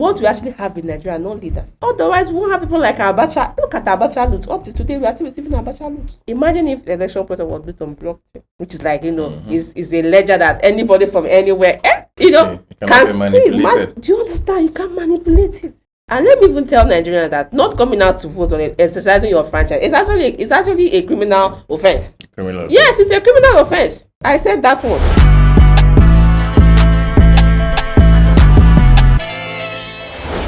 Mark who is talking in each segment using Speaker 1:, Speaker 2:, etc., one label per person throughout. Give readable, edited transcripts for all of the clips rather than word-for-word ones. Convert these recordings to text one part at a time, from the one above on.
Speaker 1: What we actually have in Nigeria are not leaders. Otherwise, we won't have people like Abacha. Look at Abacha loot. Up to today, we are still receiving Abacha loot. Imagine if the election process was built on blockchain, which is like, is a ledger that anybody from anywhere, can see. Do you understand? You can't manipulate it. And let me even tell Nigerians that not coming out to vote on it, exercising your franchise, it's actually a criminal offense. Yes, it's a criminal offense. I said that one.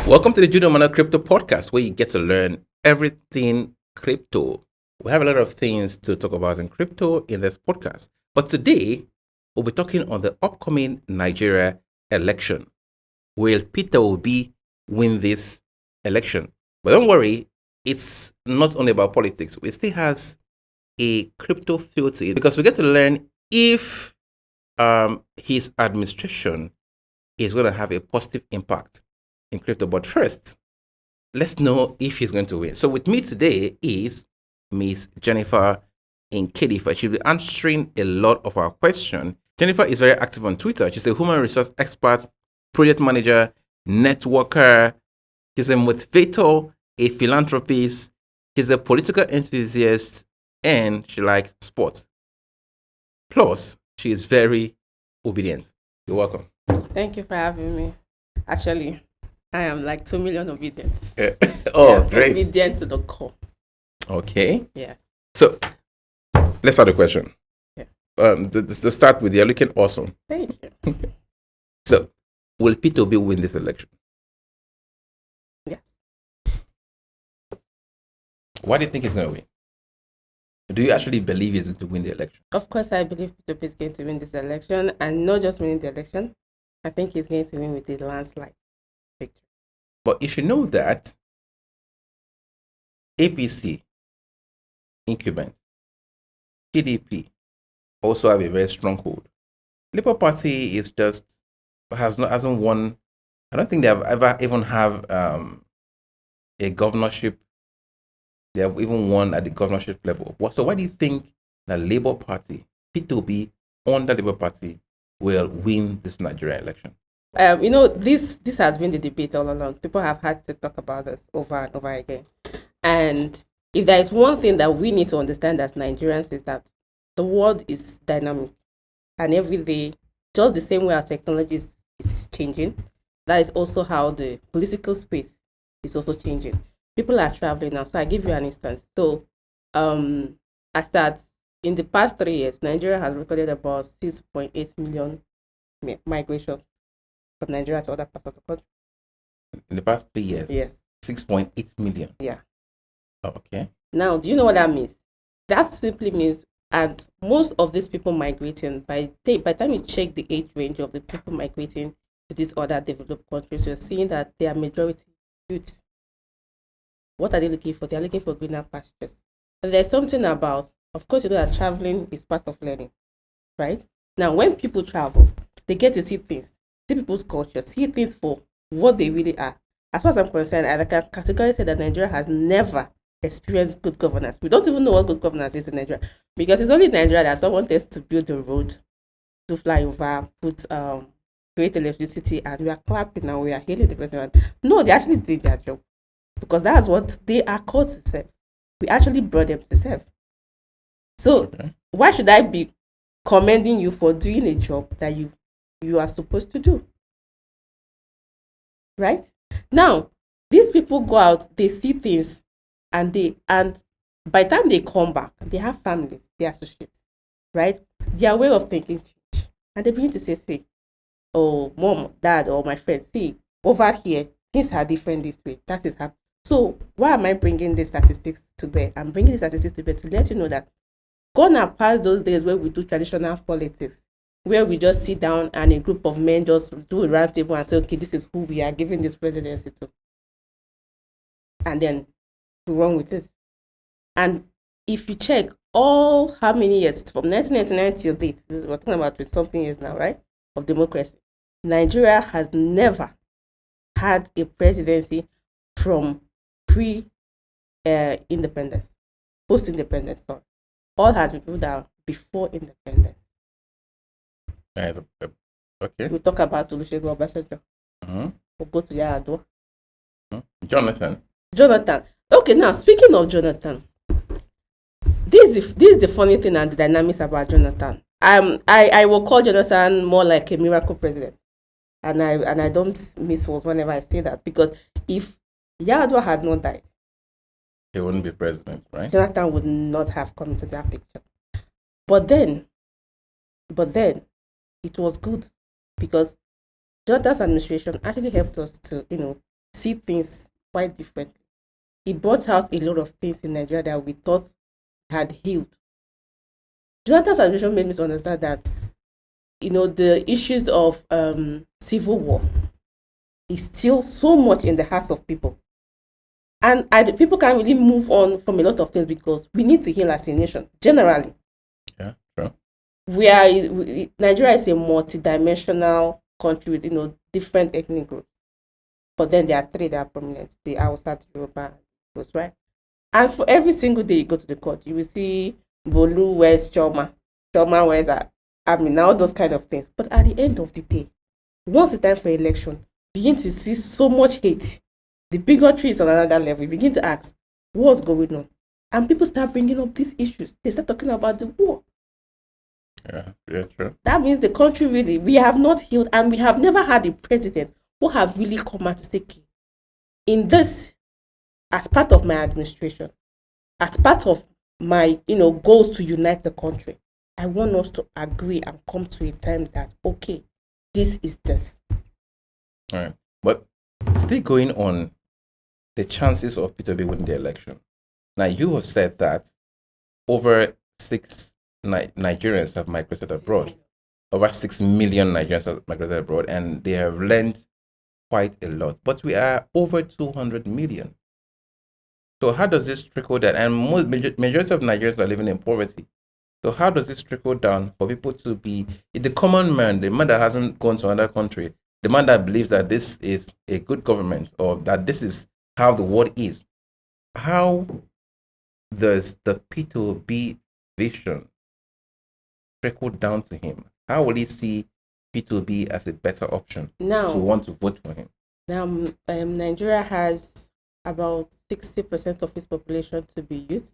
Speaker 2: Welcome to the Jude Umeano Crypto Podcast, where you get to learn everything crypto. We have a lot of things to talk about in crypto in this podcast. But today, we'll be talking on the upcoming Nigeria election. Will Peter Obi win this election? But don't worry, it's not only about politics. It still has a crypto feel to it, because we get to learn if his administration is going to have a positive impact in crypto. But first, let's know if he's going to win. So with me today is Miss Jennifer Nkedifa. She'll be answering a lot of our questions. Jennifer is very active on Twitter. She's a human resource expert, project manager, networker. She's a motivator, a philanthropist. She's a political enthusiast, and she likes sports. Plus, she is very obedient. You're welcome.
Speaker 1: Thank you for having me. Actually, I am like 2 million obedience.
Speaker 2: Great.
Speaker 1: Obedient to the core.
Speaker 2: Okay.
Speaker 1: Yeah.
Speaker 2: So, let's start the question.
Speaker 1: Yeah.
Speaker 2: To start with, you're looking awesome.
Speaker 1: Thank you.
Speaker 2: So, will Peter Obi win this election?
Speaker 1: Yes.
Speaker 2: Why do you think he's going to win? Do you actually believe he's going to win the election?
Speaker 1: Of course, I believe Peter Obi is going to win this election, and not just winning the election. I think he's going to win with a landslide victory.
Speaker 2: But you should know that APC, incumbent, PDP also have a very strong hold. Labour Party is hasn't won. I don't think they have ever even have a governorship. They have even won at the governorship level. So why do you think the Labour Party, Peter Obi, under Labour Party, will win this Nigerian election?
Speaker 1: This has been the debate all along. People have had to talk about this over and over again. And if there is one thing that we need to understand as Nigerians, is that the world is dynamic. And every day, just the same way our technology is changing, that is also how the political space is also changing. People are traveling now. So I give you an instance. So I start in the past 3 years, Nigeria has recorded about 6.8 million migration from Nigeria to other parts of the country.
Speaker 2: In the past 3 years?
Speaker 1: Yes.
Speaker 2: 6.8 million?
Speaker 1: Yeah.
Speaker 2: Oh, okay.
Speaker 1: Now, do you know what that means? That simply means, and most of these people migrating, by the time you check the age range of the people migrating to these other developed countries, you're seeing that they are majority youth. What are they looking for? They're looking for greener pastures. And there's something about, of course, you know that traveling is part of learning, right? Now, when people travel, they get to see things, see people's culture, see things for what they really are. As far as I'm concerned, I can categorically say that Nigeria has never experienced good governance. We don't even know what good governance is in Nigeria, because it's only in Nigeria that someone tends to build the road, to fly over, create electricity, and we are clapping and we are hailing the president. No, they actually did their job, because that's what they are called to serve. We actually brought them to serve. So why should I be commending you for doing a job that you are supposed to do? Right? Now, these people go out, they see things, and by the time they come back, they have families, they associates, right? Their way of thinking change. And they begin to say, oh, mom, dad, or my friend, see, over here, things are different this way. That is happening. So why am I bringing these statistics to bear? I'm bringing these statistics to bear to let you know that gone are past those days where we do traditional politics, where we just sit down and a group of men just do a round table and say, okay, this is who we are giving this presidency to. And then we run with it. And if you check how many years, from 1999 till date, we're talking about 20 something years now, right, of democracy, Nigeria has never had a presidency from pre-independence, post-independence, sorry. All has been people that are before independence.
Speaker 2: Okay.
Speaker 1: We talk about Olusegun Obasanjo. We'll go to Yar'Adua.
Speaker 2: Jonathan.
Speaker 1: Okay, now speaking of Jonathan, this is the funny thing and the dynamics about Jonathan. I will call Jonathan more like a miracle president, and I don't miss words whenever I say that, because if Yar'Adua had not died,
Speaker 2: he wouldn't be president, right?
Speaker 1: Jonathan would not have come into that picture. But then it was good, because Jonathan's administration actually helped us to, see things quite differently. It brought out a lot of things in Nigeria that we thought had healed. Jonathan's administration made me to understand that, the issues of civil war is still so much in the hearts of people. And people can't really move on from a lot of things, because we need to heal as a nation, generally.
Speaker 2: Yeah, sure.
Speaker 1: Nigeria is a multi-dimensional country with, different ethnic groups. But then there are three that are prominent: the Hausa, the Yoruba, those, right? And for every single day you go to the court, you will see Bolu wears Choma wears all those kind of things. But at the end of the day, once it's time for election, begin to see so much hate. The bigotry is on another level. You begin to ask, what's going on? And people start bringing up these issues. They start talking about the war.
Speaker 2: Yeah, true.
Speaker 1: That means the country really, we have not healed, and we have never had a president who have really come out to say, in this, as part of my administration, as part of my, goals to unite the country, I want us to agree and come to a time that, okay, this is this.
Speaker 2: All right. But still going on the chances of Peter Obi winning the election. Now, you have said that over 6 Nigerians have migrated abroad. Over 6 million Nigerians have migrated abroad, and they have learned quite a lot. But we are over 200 million. So how does this trickle down? And majority of Nigerians are living in poverty. So how does this trickle down for people to be the common man, the man that hasn't gone to another country, the man that believes that this is a good government, or that this is how the world is? How does the Peter Obi vision trickle down to him? How will he see Peter Obi as a better option to want to vote for him?
Speaker 1: Now, Nigeria has about 60% of its population to be youth,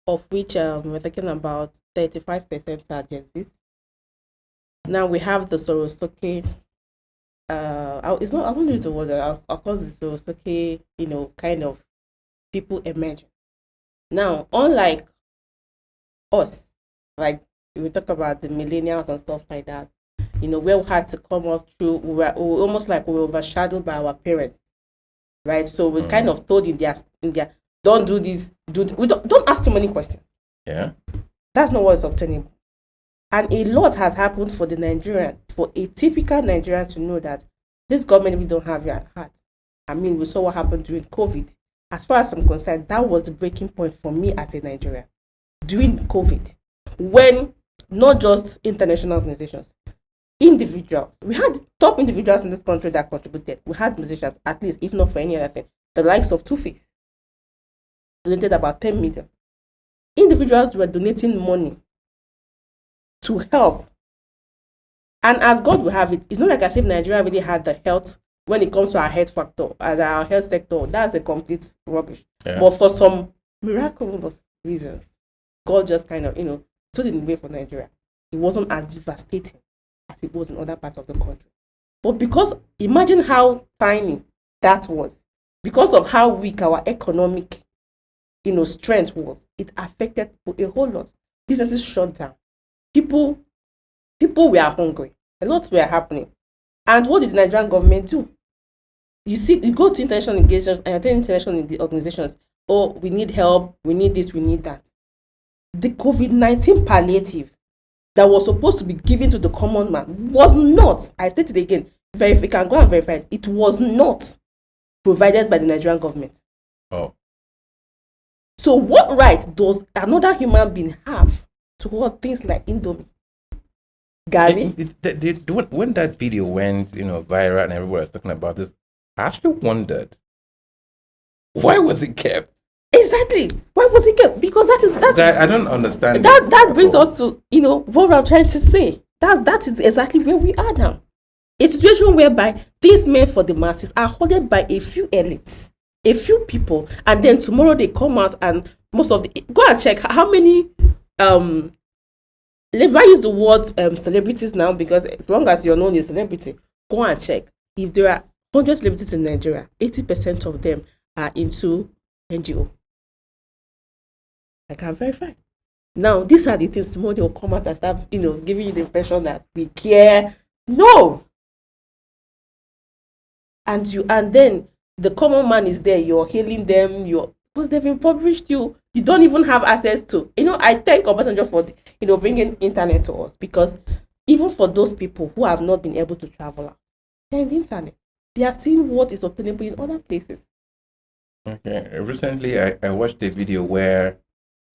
Speaker 1: of which we're talking about 35% are Gen Zs. Now we have the Sorosoke. It's not. I won't use the word. I'll call the Sorosoke. Kind of people emerging. Now, unlike us, like we talk about the millennials and stuff like that, where we had to come up through, we were almost like we were overshadowed by our parents, right? So we kind of told in their don't do this, don't ask too many questions.
Speaker 2: Yeah,
Speaker 1: that's not what's obtainable. And a lot has happened for the Nigerian, for a typical Nigerian to know that this government we don't have your heart. I mean, we saw what happened during COVID. As far as I'm concerned, that was the breaking point for me as a Nigerian during COVID, when not just international organizations, individuals, we had top individuals in this country that contributed. We had musicians, at least, if not for any other thing, the likes of Two-Face donated about 10 million. Individuals were donating money to help. And as God will have it, it's not like as if Nigeria really had the health when it comes to our health factor, as our health sector. That's a complete rubbish. Yeah. But for some miraculous reasons, God just kind of, stood in the way for Nigeria. It wasn't as devastating as it was in other parts of the country. But because, imagine how tiny that was, because of how weak our economic, strength was, it affected a whole lot. Businesses shut down. People were hungry. A lot were happening. And what did the Nigerian government do? You see, you go to international engagements and attend international organizations. Oh, we need help. We need this. We need that. The COVID-19 palliative that was supposed to be given to the common man was not, I state it again, you can go and verify it, it was not provided by the Nigerian government.
Speaker 2: Oh.
Speaker 1: So what right does another human being have to hold things like Indomie? Gary?
Speaker 2: When that video went, viral and everyone was talking about this, I actually wondered, why was it kept?
Speaker 1: Exactly. Why was it kept? Because
Speaker 2: I don't understand.
Speaker 1: That brings us to, what I'm trying to say. That is exactly where we are now. A situation whereby things meant for the masses are hoarded by a few elites, a few people, and then tomorrow they come out and most of the go and check how many let me use the word celebrities now, because as long as you're known as a celebrity, go and check. If there are 100 celebrities in Nigeria, 80% of them are into NGO. I can verify. Now, these are the things tomorrow they will come out and start, giving you the impression that we care. No. And then the common man is there, you're hailing them, because they've impoverished you. You don't even have access to. I thank Obasanjo for bringing internet to us, because even for those people who have not been able to travel out, they're in the internet. They are seeing what is obtainable in other places.
Speaker 2: Okay. Recently, I watched a video where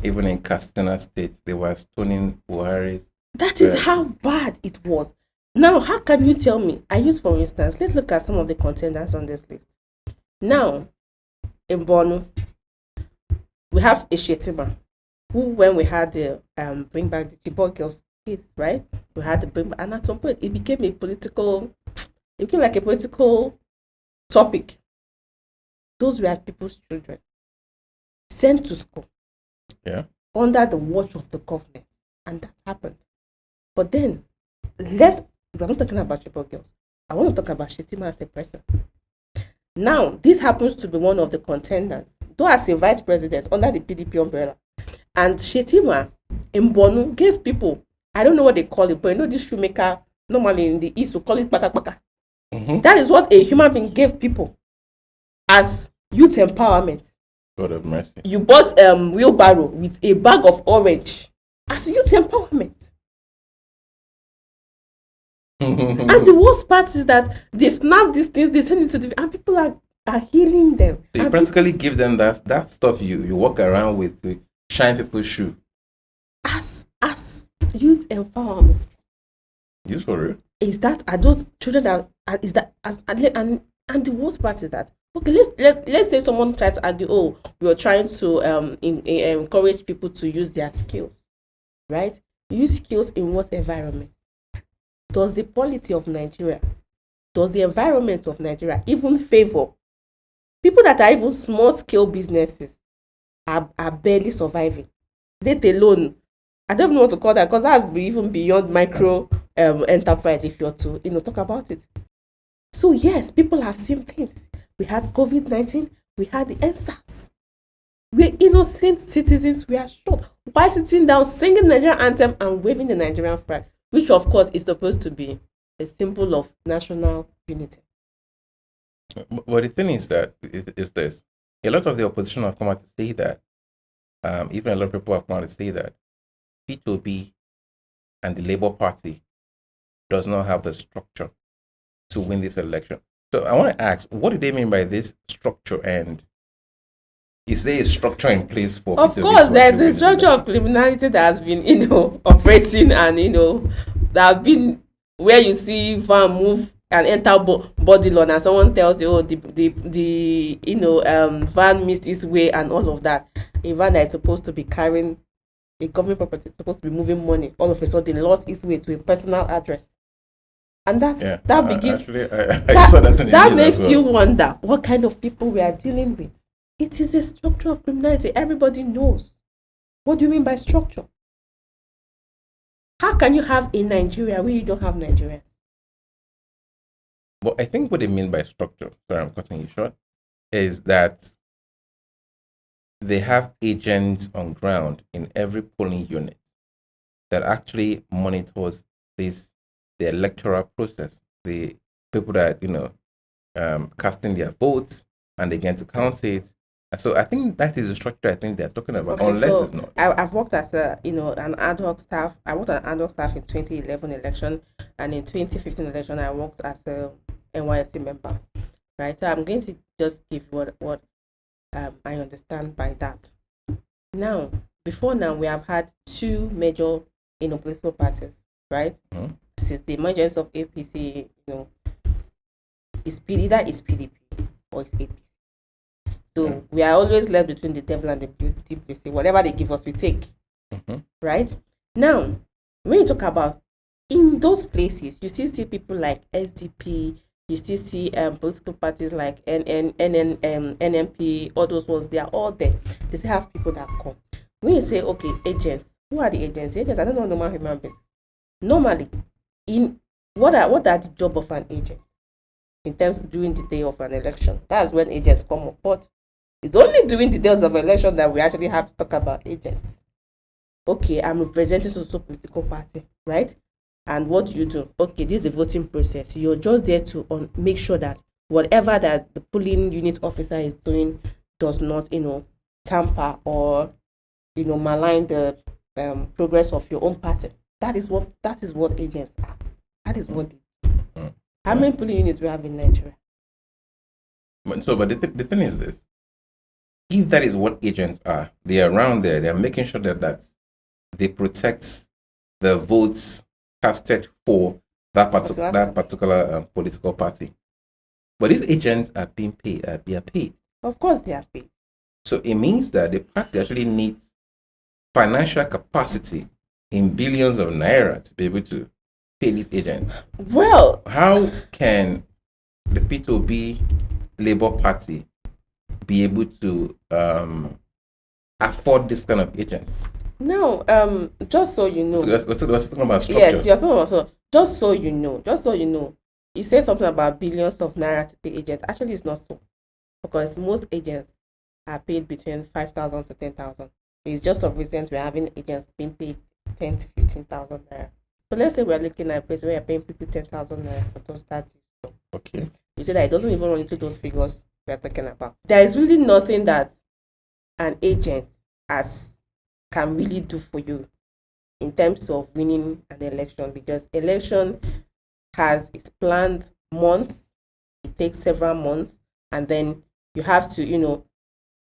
Speaker 2: even in Katsina State, they were stoning Buhari's.
Speaker 1: That is how bad it was. Now, how can you tell me? I use, for instance, let's look at some of the contenders on this list. Now, in Borno, we have Eshetima, who, when we had the bring back the Chibok girls case, right? We had the bring back, and at some point, it became like a political topic. Those were people's children sent to school, under the watch of the government, and that happened. But then, we're not talking about Chibok girls. I want to talk about Shetima as a person. Now, this happens to be one of the contenders, though as a vice president under the PDP umbrella. And Shetima in Borno gave people, I don't know what they call it, but this shoemaker, normally in the East, we call it paka paka. Mm-hmm. That is what a human being gave people as youth empowerment.
Speaker 2: God have mercy.
Speaker 1: You bought wheelbarrow with a bag of orange as youth empowerment. And the worst part is that they snap these things, they send it to and people are healing them.
Speaker 2: So you practically give them that stuff you walk around with to shine people's shoe.
Speaker 1: As youth empowerment.
Speaker 2: Yes, for real.
Speaker 1: Are those children that is that and the worst part is that, okay, let's say someone tries to argue, we are trying to encourage people to use their skills, right? Use skills in what environment? Does the polity of Nigeria, does the environment of Nigeria even favor people that are even small scale businesses are barely surviving? Let alone, I don't even know what to call that, because that's even beyond micro enterprise if you're to talk about it. So yes, people have seen things. We had COVID-19, we had the NSAS. We're innocent citizens, we are shot. Why sitting down singing the Nigerian anthem and waving the Nigerian flag? Which, of course, is supposed to be a symbol of national unity.
Speaker 2: But the thing is that is this: a lot of the opposition have come out to say that, even a lot of people have come out to say that Peter Obi and the Labour Party does not have the structure to win this election. So I want to ask, what do they mean by this structure, and is there a structure in place for?
Speaker 1: Of course, there's a structure of criminality that has been, operating, and that have been where you see van move and enter body lawn, and someone tells you, the van missed its way and all of that. A van that is supposed to be carrying a government property, supposed to be moving money, all of a sudden lost its way to a personal address, and that begins.
Speaker 2: Actually, I saw that in the
Speaker 1: that
Speaker 2: news
Speaker 1: makes
Speaker 2: as well.
Speaker 1: you wonder what kind of people we are dealing with. It is a structure of criminality. Everybody knows. What do you mean by structure? How can you have a Nigeria where you don't have Nigeria?
Speaker 2: Well, I think what they mean by structure, sorry, I'm cutting you short, is that they have agents on ground in every polling unit that actually monitors the electoral process. The people that, casting their votes, and they get to count it. So I think that is the structure I think they're talking about,
Speaker 1: Okay,
Speaker 2: unless
Speaker 1: so
Speaker 2: it's not.
Speaker 1: I've worked as an ad hoc staff. I worked as an ad hoc staff in 2011 election, and in 2015 election I worked as a NYSC member. Right, so I'm going to just give what I understand by that. Now, before now, we have had two major political parties, right?
Speaker 2: Mm-hmm.
Speaker 1: Since the emergence of APC, either it's PDP or it's APC. So we are always left between the devil and the deep. Whatever they give us, we take.
Speaker 2: Mm-hmm.
Speaker 1: Right? Now, when you talk about in those places, you still see people like SDP, you still see political parties like NNP, all those ones, they are all there. They still have people that come. When you say, okay, agents, who are the agents? Agents, I don't know normal human beings. Normally, in what are the job of an agent in terms of during the day of an election? That's when agents come up. But it's only during the days of election that we actually have to talk about agents. Okay, I'm representing social political party, right? And what do you do? Okay, this is the voting process. You're just there to make sure that whatever that the polling unit officer is doing does not, tamper or, malign the progress of your own party. That is what agents are. That is what they do. How many polling units we have in Nigeria?
Speaker 2: But the thing is this: if that is what agents are, they are around there. They are making sure that they protect the votes casted for that particular political party. But these agents are being paid. They are paid.
Speaker 1: Of course, they are paid.
Speaker 2: So it means that the party actually needs financial capacity in billions of naira to be able to pay these agents.
Speaker 1: Well,
Speaker 2: how can the Peter Obi Labour Party be able to afford this kind of agents?
Speaker 1: Now, just so you know,
Speaker 2: we're talking about structure.
Speaker 1: Yes, you're talking about so. Just so you know, you say something about billions of naira to pay agents. Actually, it's not so, because most agents are paid between 5,000 to 10,000. It's just of recent we're having agents being paid 10 to 15,000 naira. So let's say we're looking at a place where you're paying people 10,000 naira for those that.
Speaker 2: Okay.
Speaker 1: You say that it doesn't even run into those figures we're talking about. There is really nothing that an agent can really do for you in terms of winning an election, because election has its planned months. It takes several months, and then you have to,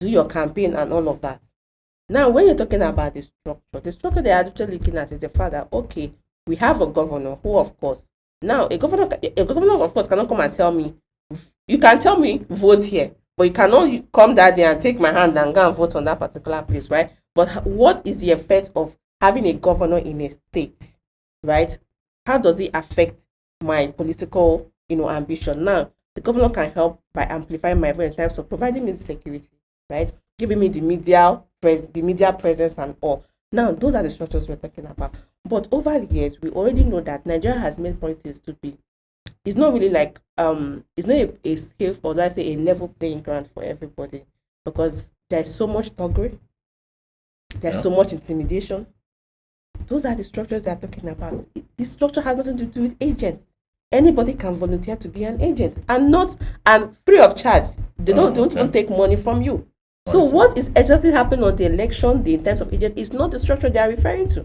Speaker 1: do your campaign and all of that. Now, when you're talking about the structure they're actually looking at is the fact that, okay, we have a governor who, of course, now a governor, of course, cannot come and tell me, you can tell me vote here, but you cannot come that day and take my hand and go and vote on that particular place, right? But what is the effect of having a governor in a state, right? How does it affect my political, ambition? Now, the governor can help by amplifying my voice in terms of providing me security, right? Giving me the media presence and all. Now, those are the structures we're talking about. But over the years, we already know that Nigeria has made politics to be. It's not really like it's not a safe, or do I say a level playing ground for everybody, because there's so much thuggery, there's so much intimidation. Those are the structures they're talking about. This structure has nothing to do with agents. Anybody can volunteer to be an agent, and free of charge. They don't even take money from you. So what is exactly happening on the election day in terms of agent is not the structure they are referring to.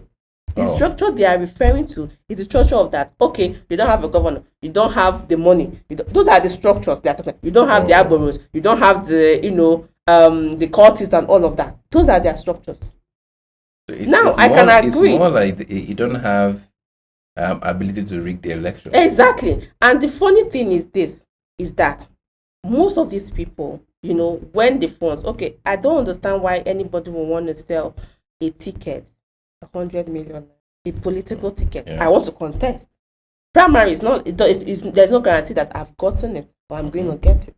Speaker 1: The structure they are referring to is the structure of that. Okay, you don't have a governor, you don't have the money. Those are the structures they are talking about. You don't have the arboros, you don't have the the cultists and all of that. Those are their structures. I can agree.
Speaker 2: It's more like you don't have ability to rig the election.
Speaker 1: Exactly. And the funny thing is that most of these people, when the funds, okay, I don't understand why anybody will want to sell a ticket, 100 million, a political ticket.
Speaker 2: Yeah.
Speaker 1: I want to contest. Primary is not, there's no guarantee that I've gotten it or I'm going to get it.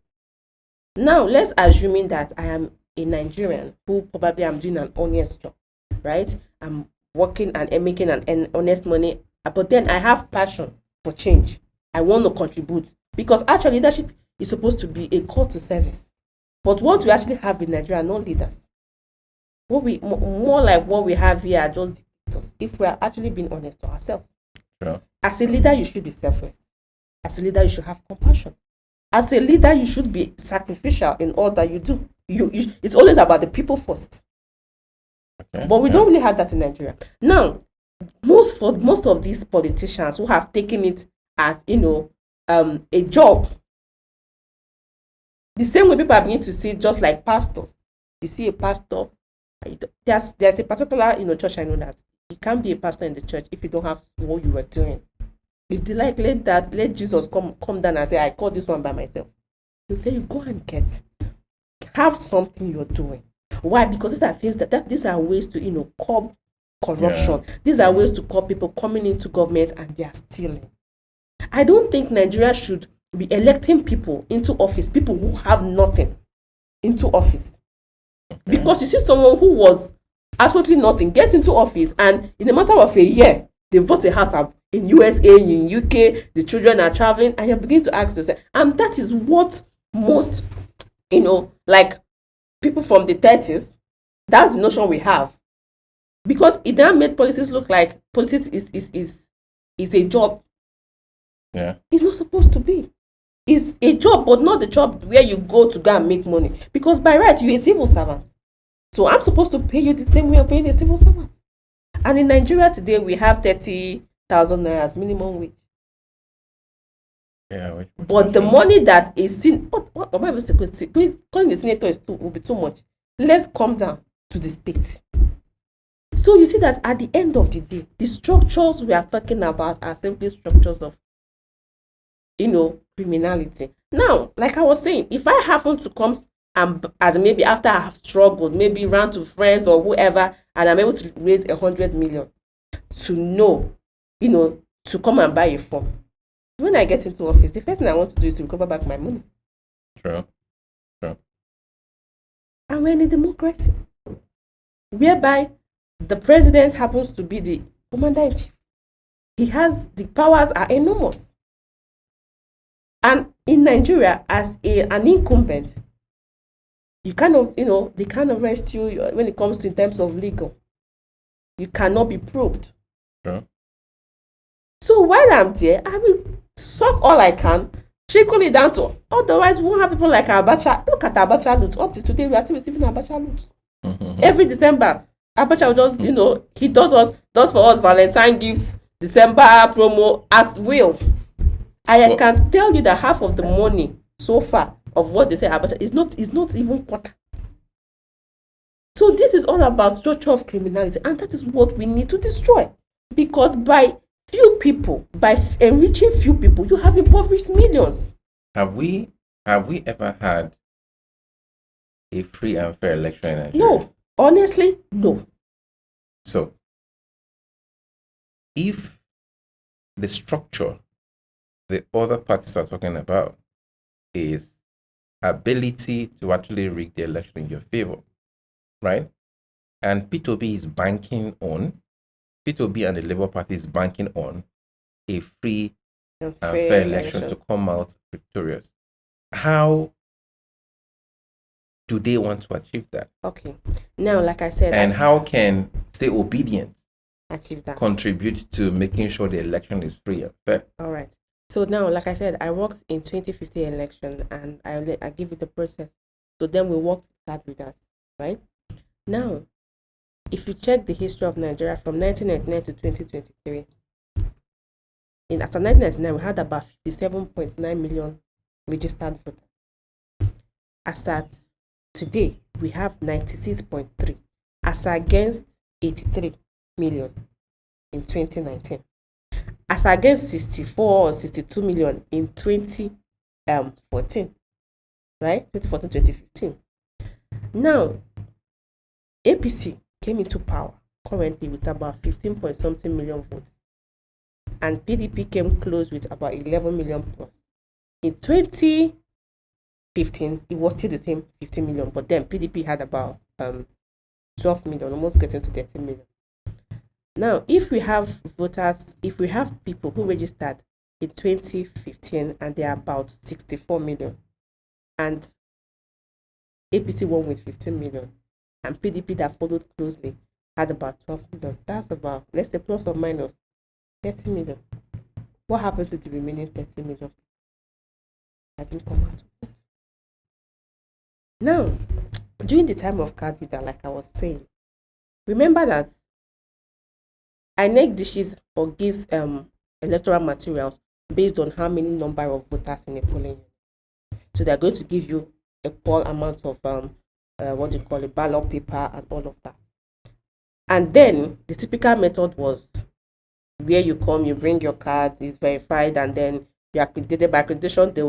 Speaker 1: Now, let's assuming that I am a Nigerian who probably am doing an honest job, right? I'm working and making an honest money, but then I have passion for change. I want to contribute, because actually leadership is supposed to be a call to service. But what we actually have in Nigeria are not leaders. What we more like what we have here are just dictators. If we are actually being honest to ourselves, as a leader, you should be selfless. As a leader, you should have compassion. As a leader, you should be sacrificial in all that you do. It's always about the people first. Okay. But we don't really have that in Nigeria. Now, most of these politicians who have taken it as a job, the same way people are beginning to see, just like pastors. You see a pastor, there's a particular church I know that you can't be a pastor in the church if you don't have what you were doing. If they let Jesus come down and say, I call this one by myself. They'll tell you, go and have something you're doing. Why? Because these are things these are ways to curb corruption. These are ways to call people coming into government and they are stealing. I don't think Nigeria should be electing people into office, people who have nothing into office. Because you see someone who was absolutely nothing gets into office, and in a matter of a year, they bought a house in USA, in UK, the children are traveling, and you're beginning to ask yourself, and that is what most, like people from the 30s, that's the notion we have. Because it now made politics look like politics is a job.
Speaker 2: Yeah.
Speaker 1: It's not supposed to be. It's a job, but not the job where you go and make money. Because by right, you're a civil servant. So I'm supposed to pay you the same way I'm paying a civil servant. And in Nigeria today, we have 30,000 naira as minimum wage.
Speaker 2: Yeah.
Speaker 1: But the money that is seen, what am I even saying? Calling the senator will be too much. Let's come down to the state. So you see that at the end of the day, the structures we are talking about are simply structures of, criminality. Now, like I was saying, if I happen to come and as maybe after I have struggled, maybe run to friends or whoever, and I'm able to raise 100 million to come and buy a form. When I get into office, the first thing I want to do is to recover back my money.
Speaker 2: True.
Speaker 1: And we're in a democracy whereby the president happens to be the commander-in-chief. The powers are enormous. And in Nigeria, as an incumbent, you they can't arrest you when it comes to in terms of legal. You cannot be probed.
Speaker 2: Sure.
Speaker 1: So while I'm there, I will suck all I can, trickle it down to, otherwise we won't have people like Abacha. Look at Abacha loot. Up to today, we are still receiving Abacha loot. Every December, Abacha will just, he does for us Valentine gifts, December promo as will. I can tell you that half of the money so far of what they say Abacha is not even quarter. So this is all about structure of criminality, and that is what we need to destroy. Because by enriching few people, you have impoverished millions.
Speaker 2: Have we ever had a free and fair election in Nigeria?
Speaker 1: No, honestly, no.
Speaker 2: So, if the structure the other parties are talking about is ability to actually rig the election in your favor, right? And Peter Obi and the Labour Party is banking on a free and fair election to come out victorious. How do they want to achieve that?
Speaker 1: Okay. Now, like I said,
Speaker 2: and how can stay obedient
Speaker 1: achieve that?
Speaker 2: Contribute to making sure the election is free and fair.
Speaker 1: All right. So now, like I said, I worked in 2015 election, and I give you the process. So then we worked with card readers, right? Now, if you check the history of Nigeria from 1999 to 2023, after 1999, we had about 57.9 million registered voters. As at today, we have 96.3, as against 83 million in 2019. As against 64 or 62 million in 2014, right? 2014, 2015. Now, APC came into power currently with about 15 point something million votes. And PDP came close with about 11 million plus. In 2015, it was still the same 15 million, but then PDP had about 12 million, almost getting to 13 million. Now, if we have people who registered in 2015 and they are about 64 million, and APC won with 15 million, and PDP that followed closely had about 12 million, that's about, let's say, plus or minus 30 million. What happened to the remaining 30 million? I didn't come out of it. Now, during the time of card reader, like I was saying, remember that INEC dishes or gives electoral materials based on how many number of voters in a polling unit. So they're going to give you a small amount of ballot paper and all of that. And then the typical method was where you come, you bring your card, it's verified, and then you're accredited. By accreditation, they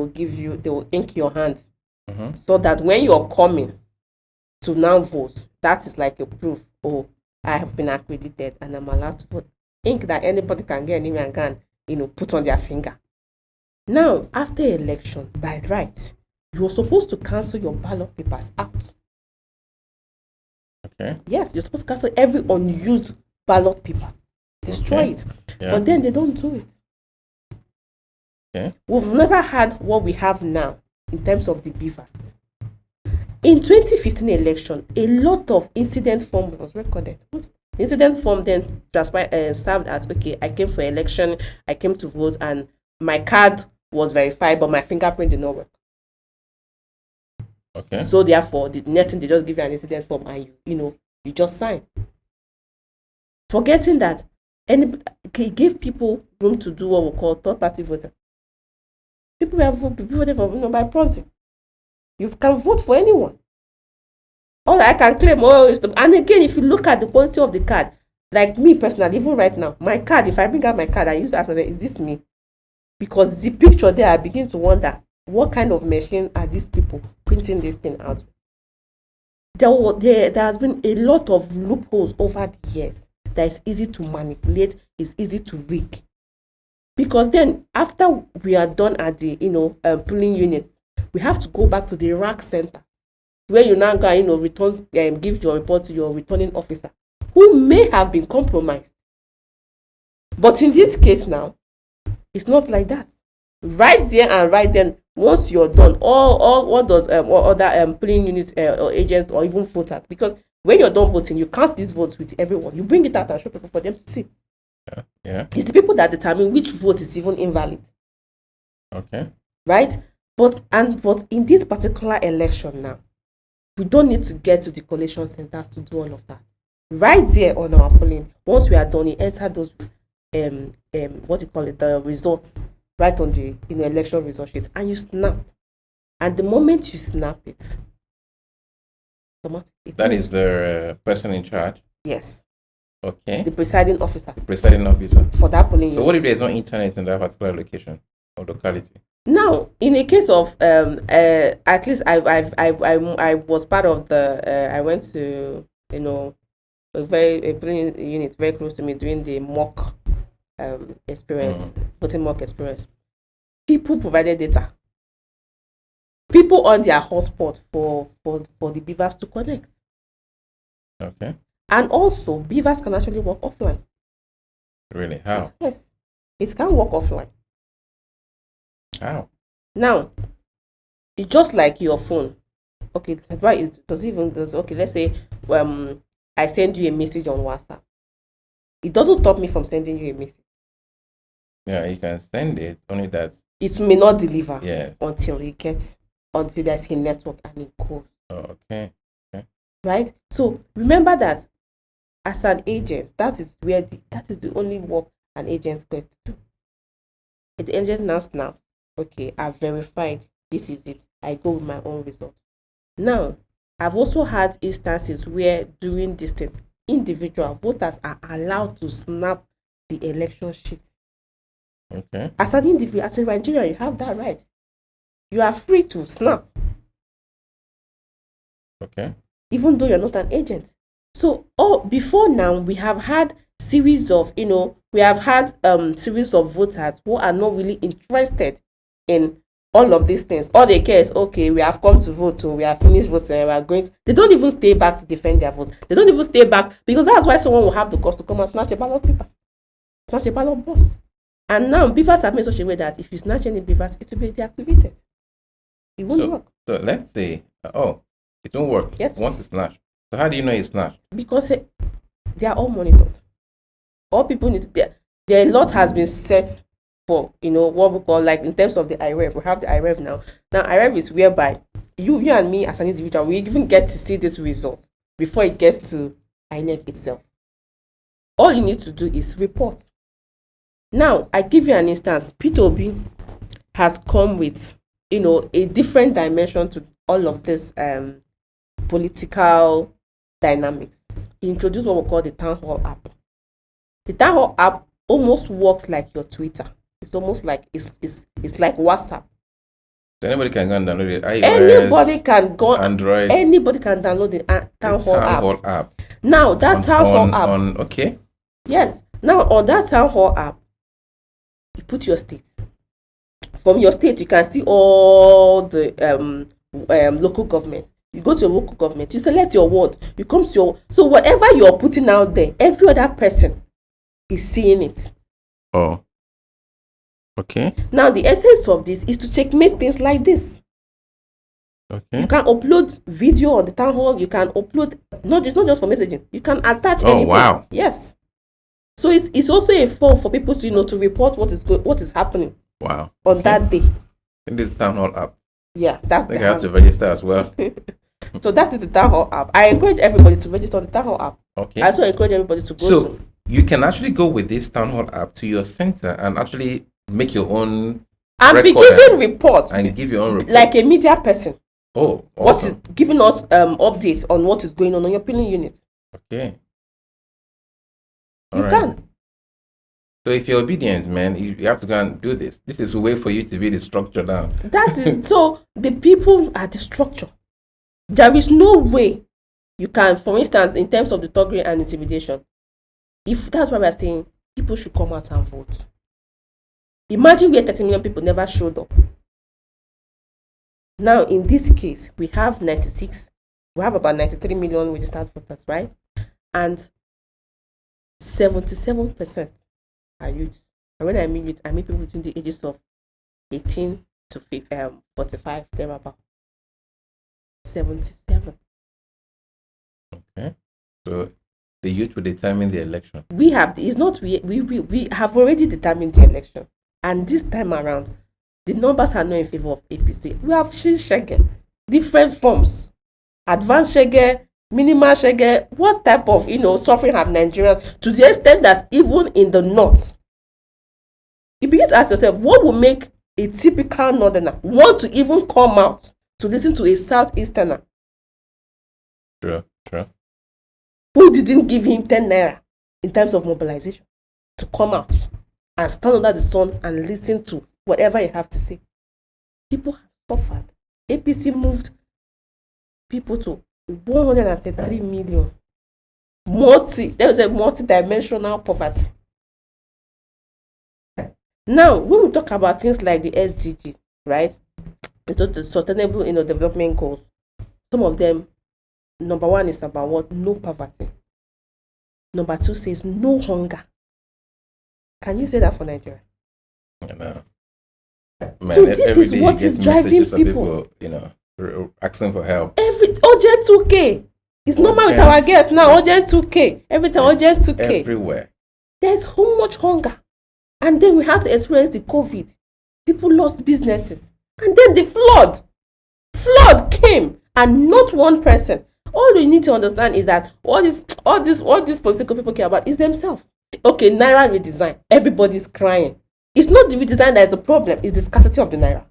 Speaker 1: will ink your hand, so that when you're coming to now vote, that is like a proof. Oh, I have been accredited and I'm allowed to vote. Ink that anybody can get anywhere and can, put on their finger. Now, after election, by right, you're supposed to cancel your ballot papers out.
Speaker 2: Okay.
Speaker 1: Yes, you're supposed to cancel every unused ballot paper. Destroy it.
Speaker 2: Yeah.
Speaker 1: But then they don't do it.
Speaker 2: Okay.
Speaker 1: We've never had what we have now in terms of the beavers. In 2015 election, a lot of incident form was recorded. The incident form then served as, okay, I came for election, I came to vote, and my card was verified, but my fingerprint did not work.
Speaker 2: Okay.
Speaker 1: So therefore, the next thing, they just give you an incident form and you just sign. Forgetting that gave people room to do what we call third-party voting. People have voted for by proxy. You can vote for anyone. All I can claim, and again, if you look at the quality of the card, like me personally, even right now, my card, if I bring out my card, I used to ask myself, is this me? Because the picture there, I begin to wonder, what kind of machine are these people printing this thing out? There has been a lot of loopholes over the years that is easy to manipulate, is easy to rig. Because then, after we are done at the polling units, we have to go back to the rack center, where you now go, return, give your report to your returning officer, who may have been compromised. But in this case now, it's not like that. Right there and right then, once you're done, all what does other polling units or agents or even voters, because when you're done voting, you count these votes with everyone. You bring it out and show people for them to see.
Speaker 2: Yeah.
Speaker 1: It's the people that determine which vote is even invalid.
Speaker 2: Okay.
Speaker 1: Right? But in this particular election now, we don't need to get to the collation centers to do all of that. Right there on our polling, once we are done, you enter those the results right on the election result sheet, and you snap. And the moment you snap it,
Speaker 2: that is the person in charge.
Speaker 1: Yes.
Speaker 2: Okay.
Speaker 1: The presiding officer.
Speaker 2: For
Speaker 1: that polling.
Speaker 2: So what if there's no internet in that particular location or locality?
Speaker 1: Now, in a case of at least I was part of the I went to a polling unit very close to me during the mock experience, voting mock experience. People provided data. People on their hotspot for the beavers to connect.
Speaker 2: Okay.
Speaker 1: And also, beavers can actually work offline.
Speaker 2: Really? How?
Speaker 1: Yes, it can work offline.
Speaker 2: How?
Speaker 1: Now, it's just like your phone. Okay, why does even okay? Let's say I send you a message on WhatsApp. It doesn't stop me from sending you a message.
Speaker 2: Yeah, you can send it, only that
Speaker 1: it may not deliver
Speaker 2: until
Speaker 1: there's a network and it goes.
Speaker 2: Oh, okay.
Speaker 1: Right? So remember that as an agent, that is the only work an agent gets to do. The agent now snaps, okay, I've verified, this is it. I go with my own result. Now, I've also had instances where during this thing, individual voters are allowed to snap the election sheet.
Speaker 2: Okay.
Speaker 1: As an individual, as a Nigerian, you have that right. You are free to snap.
Speaker 2: Okay.
Speaker 1: Even though you're not an agent. So, before now, we have had series of, series of voters who are not really interested in all of these things. All they care is, okay, we have come to vote, or we have finished voting, we are going to... They don't even stay back to defend their vote. They don't even stay back, because that's why someone will have the cost to come and snatch a ballot paper, snatch a ballot box. And now, beavers have made such a way that if you snatch any beavers, it will be deactivated. It won't work. So
Speaker 2: let's say, it won't work.
Speaker 1: Yes.
Speaker 2: Once it's snatched. So how do you know it's snatched?
Speaker 1: Because they are all monitored. All people need to... A lot has been set for, what we call, like, in terms of the IReV. We have the IReV now. Now, IReV is whereby you and me as an individual, we even get to see this result before it gets to INEC itself. All you need to do is report. Now, I give you an instance. Peter Obi has come with, a different dimension to all of this political dynamics. He introduced what we call the Town Hall app. The Town Hall app almost works like your Twitter. It's almost like it's like WhatsApp.
Speaker 2: So anybody can go and download it.
Speaker 1: Anybody can go.
Speaker 2: Android.
Speaker 1: Anybody can download the Town Hall app. Now that town hall app.
Speaker 2: Okay.
Speaker 1: Yes. Now on that town hall app, you put your state. From your state, you can see all the local government. You go to your local government, you select your ward, you come to your, so whatever you're putting out there, every other person is seeing it.
Speaker 2: Oh. Okay.
Speaker 1: Now the essence of this is to checkmate things like this.
Speaker 2: Okay.
Speaker 1: You can upload video on the town hall, you can upload not just for messaging, you can attach anything.
Speaker 2: Wow.
Speaker 1: Yes. So it's also a form for people to to report what is happening.
Speaker 2: Wow.
Speaker 1: On that day.
Speaker 2: In this town hall app.
Speaker 1: Yeah, that's
Speaker 2: I think I have to register as well.
Speaker 1: So that is the town hall app. I encourage everybody to register on the town hall app.
Speaker 2: Okay.
Speaker 1: I also encourage everybody to go
Speaker 2: So you can actually go with this town hall app to your center and actually make your own
Speaker 1: and be giving reports
Speaker 2: and give your own reports.
Speaker 1: like a media person.
Speaker 2: Oh, awesome.
Speaker 1: What is giving us updates on what is going on your polling unit.
Speaker 2: Okay.
Speaker 1: You can.
Speaker 2: So if you're obedient, man, you have to go and do this. This is a way for you to be the structure now.
Speaker 1: That is so the people are the structure. There is no way you can, for instance, in terms of the thuggery and intimidation, if that's why we're saying people should come out and vote. Imagine where 30 million people never showed up. Now, in this case, we have 96, we have about 93 million registered voters, right? And 77% are youth. And when I mean youth, I mean people between the ages of 18 to 45, thereabout. 77.
Speaker 2: Okay. So the youth will determine the election.
Speaker 1: We have already determined the election. And this time around, the numbers are not in favor of APC. We have shege, different forms. Advanced shege, minimal shege. What type of suffering have Nigerians, to the extent that even in the north, you begin to ask yourself, what will make a typical northerner want to even come out to listen to a southeasterner?
Speaker 2: True.
Speaker 1: Who didn't give him 10 naira in terms of mobilization to come out and stand under the sun and listen to whatever you have to say? People have suffered. APC moved people to 133 million. There was a multi-dimensional poverty. Now, when we talk about things like the SDG, right? The sustainable development goals, some of them, number one is about what? No poverty. Number two says no hunger. Can you say that for Nigeria?
Speaker 2: No.
Speaker 1: Man, so this is what is driving people.
Speaker 2: Asking for help.
Speaker 1: Every urgent 2K. It's normal with our guests now. Urgent 2K. Every time urgent 2K.
Speaker 2: Everywhere.
Speaker 1: There's so much hunger. And then we had to experience the COVID. People lost businesses. And then the flood. Flood came. And not one person. All we need to understand is that all these political people care about is themselves. Okay, Naira redesign. Everybody's crying. It's not the redesign that is the problem. It's the scarcity of the Naira.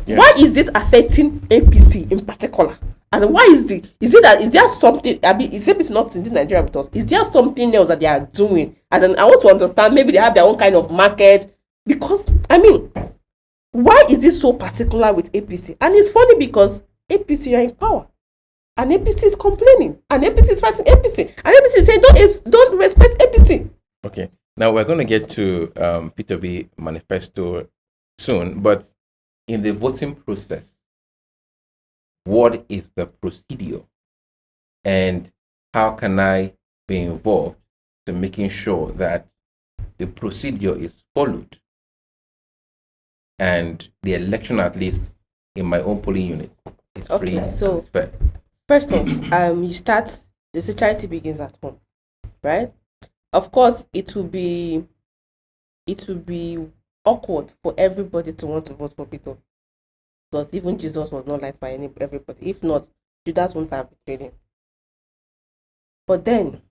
Speaker 1: Yeah. Why is it affecting APC in particular? And why is there something? I mean, is APC not in Nigeria with us? Is there something else that they are doing? As in, I want to understand. Maybe they have their own kind of market. Because I mean, why is it so particular with APC? And it's funny because APC are in power, and APC is complaining, and APC is fighting APC, and APC is saying don't respect APC.
Speaker 2: Okay, now we're going to get to Peter Obi Manifesto soon, but in the voting process, what is the procedure, and how can I be involved to making sure that the procedure is followed and the election, at least in my own polling unit, is free
Speaker 1: so
Speaker 2: and fair?
Speaker 1: First off, you start. The charity begins at home, right? Of course, it will be awkward for everybody to want to vote for Peter, because even Jesus was not liked by everybody. If not, Judas wouldn't have betrayed him. But then,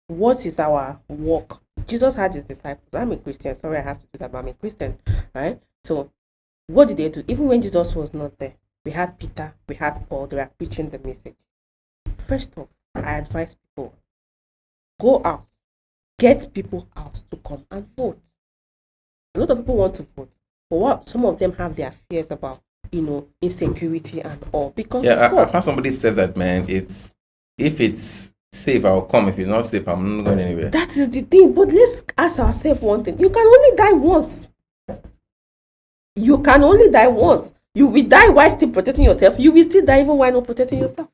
Speaker 1: what is our work? Jesus had his disciples. I'm a Christian. Sorry, I have to do that, but I'm a Christian, right? So, what did they do? Even when Jesus was not there, we had Peter, we had Paul. They were preaching the message. First off, I advise people, go out, get people out to come and vote. A lot of people want to vote, but what some of them have their fears about, insecurity and all. Because
Speaker 2: I heard somebody said that, man, if it's safe, I'll come. If it's not safe, I'm not going anywhere.
Speaker 1: That is the thing. But let's ask ourselves one thing. You can only die once. You can only die once. You will die while still protecting yourself. You will still die even while not protecting yourself.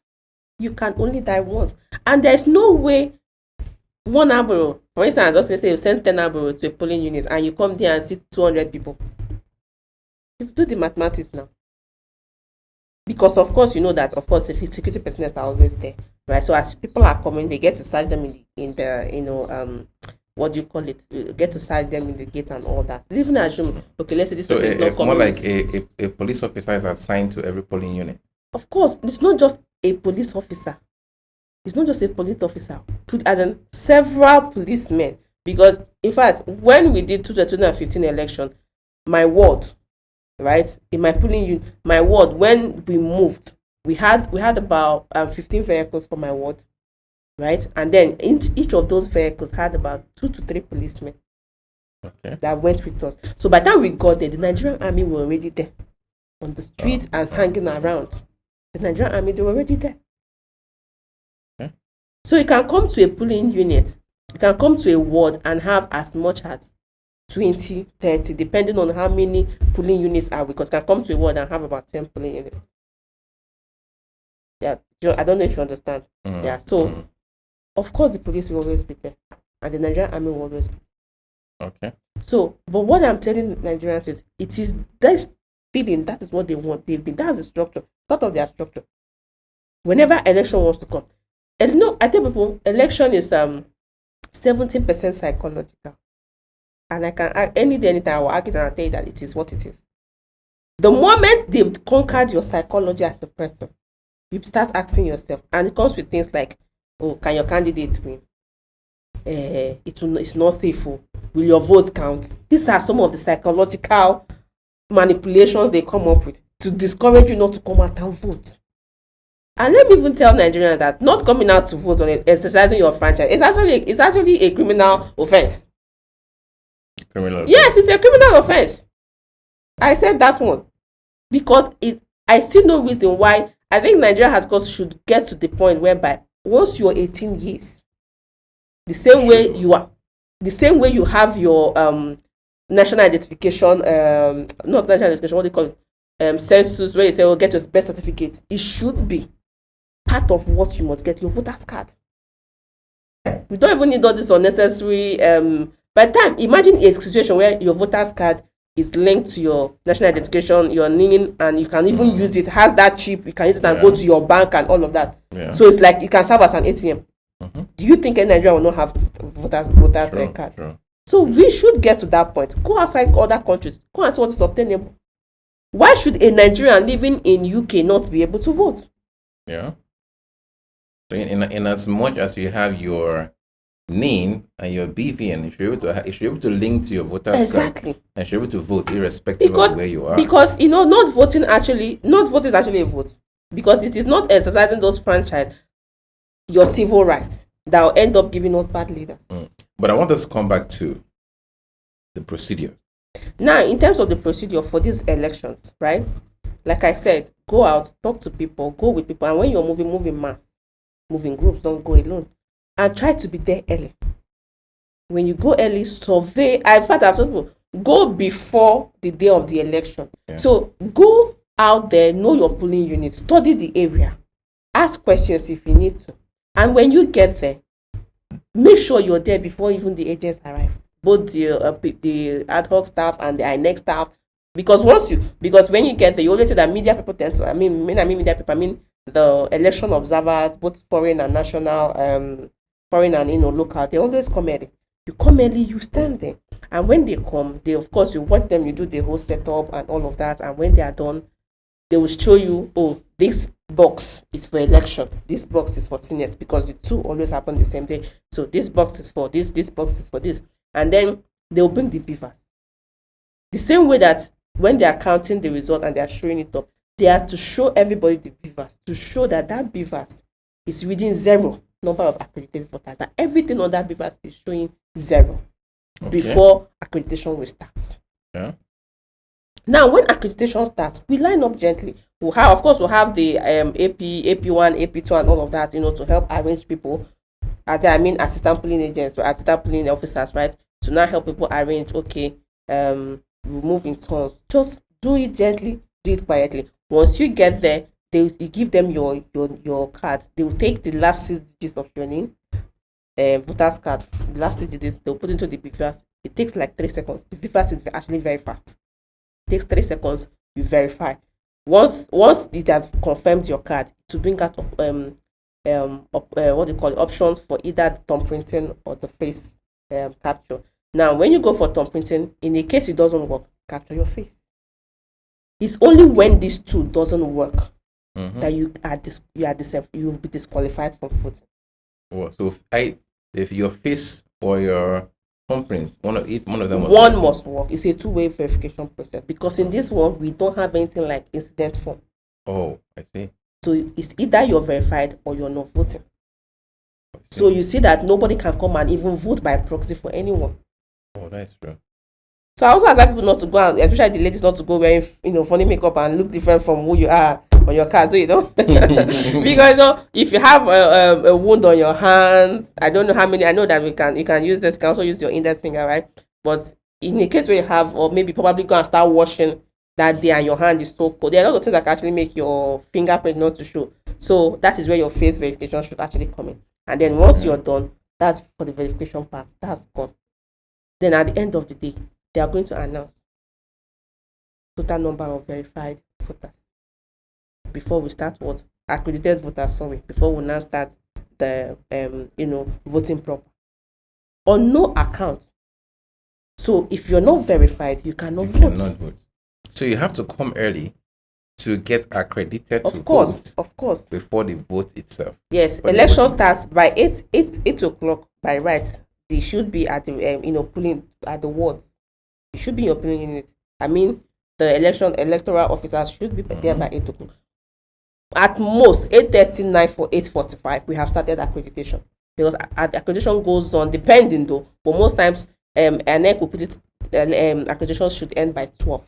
Speaker 1: You can only die once. And there's no way one arrow, for instance, let's say you send 10 arrow to a polling unit and you come there and see 200 people. You do the mathematics now. Because of course you know that of course the security personnel are always there, right? So as people are coming, they get to search them in the what do you call it? You get to search them in the gate and all that. Even assume, okay, let's say this person is not coming.
Speaker 2: More like a police officer is assigned to every polling unit.
Speaker 1: Of course, it's not just a police officer. It's not just a police officer. As in several policemen. Because in fact, when we did 2015 election, my ward, right, in my polling unit, my ward, when we moved, we had about 15 vehicles for my ward, right, and then each of those vehicles had about 2 to 3 policemen that went with us. So by the time we got there, the Nigerian army were already there on the streets and hanging around. The Nigerian army, they were already there. So you can come to a polling unit, you can come to a ward and have as much as 20, 30, depending on how many polling units are, because you can come to a ward and have about 10 polling units. Yeah, I don't know if you understand. Yeah, so of course the police will always be there, and the Nigerian army will always be there.
Speaker 2: Okay.
Speaker 1: So, but what I'm telling Nigerians is, it is this feeling, that is what they want. That's the structure, part of their structure. Whenever election wants to come, and I tell people, election is 17% psychological. And I can any day, anytime I will argue and I'll tell you that it is what it is. The moment they've conquered your psychology as a person, you start asking yourself, and it comes with things like, oh, can your candidate win? It's not safe. Will your votes count? These are some of the psychological manipulations they come up with to discourage you not to come out and vote. And let me even tell Nigerians that not coming out to vote on exercising your franchise is actually a criminal offense. Yes, it's a criminal offense. I said that one because I see no reason why. I think Nigeria should get to the point whereby once you're 18 years, the same way you have your national identification, not national identification, what do you call it, census, where you say, get your birth certificate. It should be part of what you must get, your voter's card. We don't even need all this unnecessary. By the time, imagine a situation where your voter's card is linked to your national identification, your NIN, and you can even use it. Has that chip, you can use it and go to your bank and all of that. Yeah. So it's like it can serve as an ATM. Do you think any Nigerian will not have voters card? True. So we should get to that point. Go outside other countries. Go and see what is obtainable. Why should a Nigerian living in UK not be able to vote?
Speaker 2: Yeah. So in as much as you have your NIN and your BVN, you should be able to link to your voter's card and you should be able to vote irrespective of where you are.
Speaker 1: Because not voting is actually a vote, because it is not exercising those franchise, your civil rights, that will end up giving us bad leaders.
Speaker 2: But I want us to come back to the procedure.
Speaker 1: Now, in terms of the procedure for these elections, right? Like I said, go out, talk to people, go with people, and when you're move in mass, move in groups, don't go alone. And try to be there early. When you go early, survey. In fact, I've told people, go before the day of the election. Yeah. So go out there, know your polling unit, study the area, ask questions if you need to. And when you get there, make sure you're there before even the agents arrive. Both the ad hoc staff and the INEC staff. Because when you get there, you always say that media people tend to, I mean the election observers, both foreign and national, foreign and local, they always come early. You come early, you stand there, and when they come, of course you watch them, you do the whole setup and all of that, and when they are done, they will show you, oh, this box is for election, this box is for Senate, because the two always happen the same day. So this box is for this box is for this, and then they will bring the beavers. The same way that when they are counting the result and they are showing it up, they have to show everybody the beavers, to show that beavers is within 0 number of accredited voters, that everything on that beavers is showing 0 before accreditation will start. Yeah. Now, when accreditation starts, we line up gently. We'll have the AP1, AP2, and all of that, to help arrange people. assistant polling agents or assistant polling officers, right? To now help people arrange, okay, we move in turns. Just do it gently, do it quietly. Once you get there, you give them your card. They will take the last 6 digits of your name, voter's card, the last 6 digits, they'll put into the BVAS. It takes like 3 seconds. The BVAS is actually very fast. It takes 3 seconds, you verify. Once it has confirmed your card, to bring out what do you call it, options for either the thumb printing or the face capture. Now, when you go for thumb printing, in a case it doesn't work, capture your face. It's only when these two doesn't work that you will be disqualified from voting.
Speaker 2: Well, so if your face or your thumbprint, one of them
Speaker 1: must work. It's a two-way verification process, because in this one we don't have anything like incident form.
Speaker 2: Oh, I see.
Speaker 1: So it's either you're verified or you're not voting. So you see that nobody can come and even vote by proxy for anyone.
Speaker 2: Oh, that's true.
Speaker 1: So I also ask people not to go, and especially the ladies, not to go wearing funny makeup and look different from who you are on your card, so you know. Because if you have a wound on your hands, I don't know how many. I know that you can use this. You can also use your index finger, right? But in a case where you have, or maybe probably go and start washing that day and your hand is so cold, there are a lot of things that can actually make your fingerprint not to show. So that is where your face verification should actually come in. And then once you're done, that's for the verification part. That's gone. Then at the end of the day, they are going to announce total number of verified voters before we start accredited voters. Before we now start the voting proper on no account. So if you're not verified, you cannot vote.
Speaker 2: So you have to come early to get accredited
Speaker 1: of course,
Speaker 2: before the vote itself.
Speaker 1: Yes, election starts by 8 o'clock by right. They should be at the polling at the wards. You should be in your polling unit. I mean, the electoral officers should be there by 8 o'clock. At most 8:39 for 8:45, we have started accreditation, because accreditation goes on depending though. But most times, INEC will put it. Accreditation should end by 12.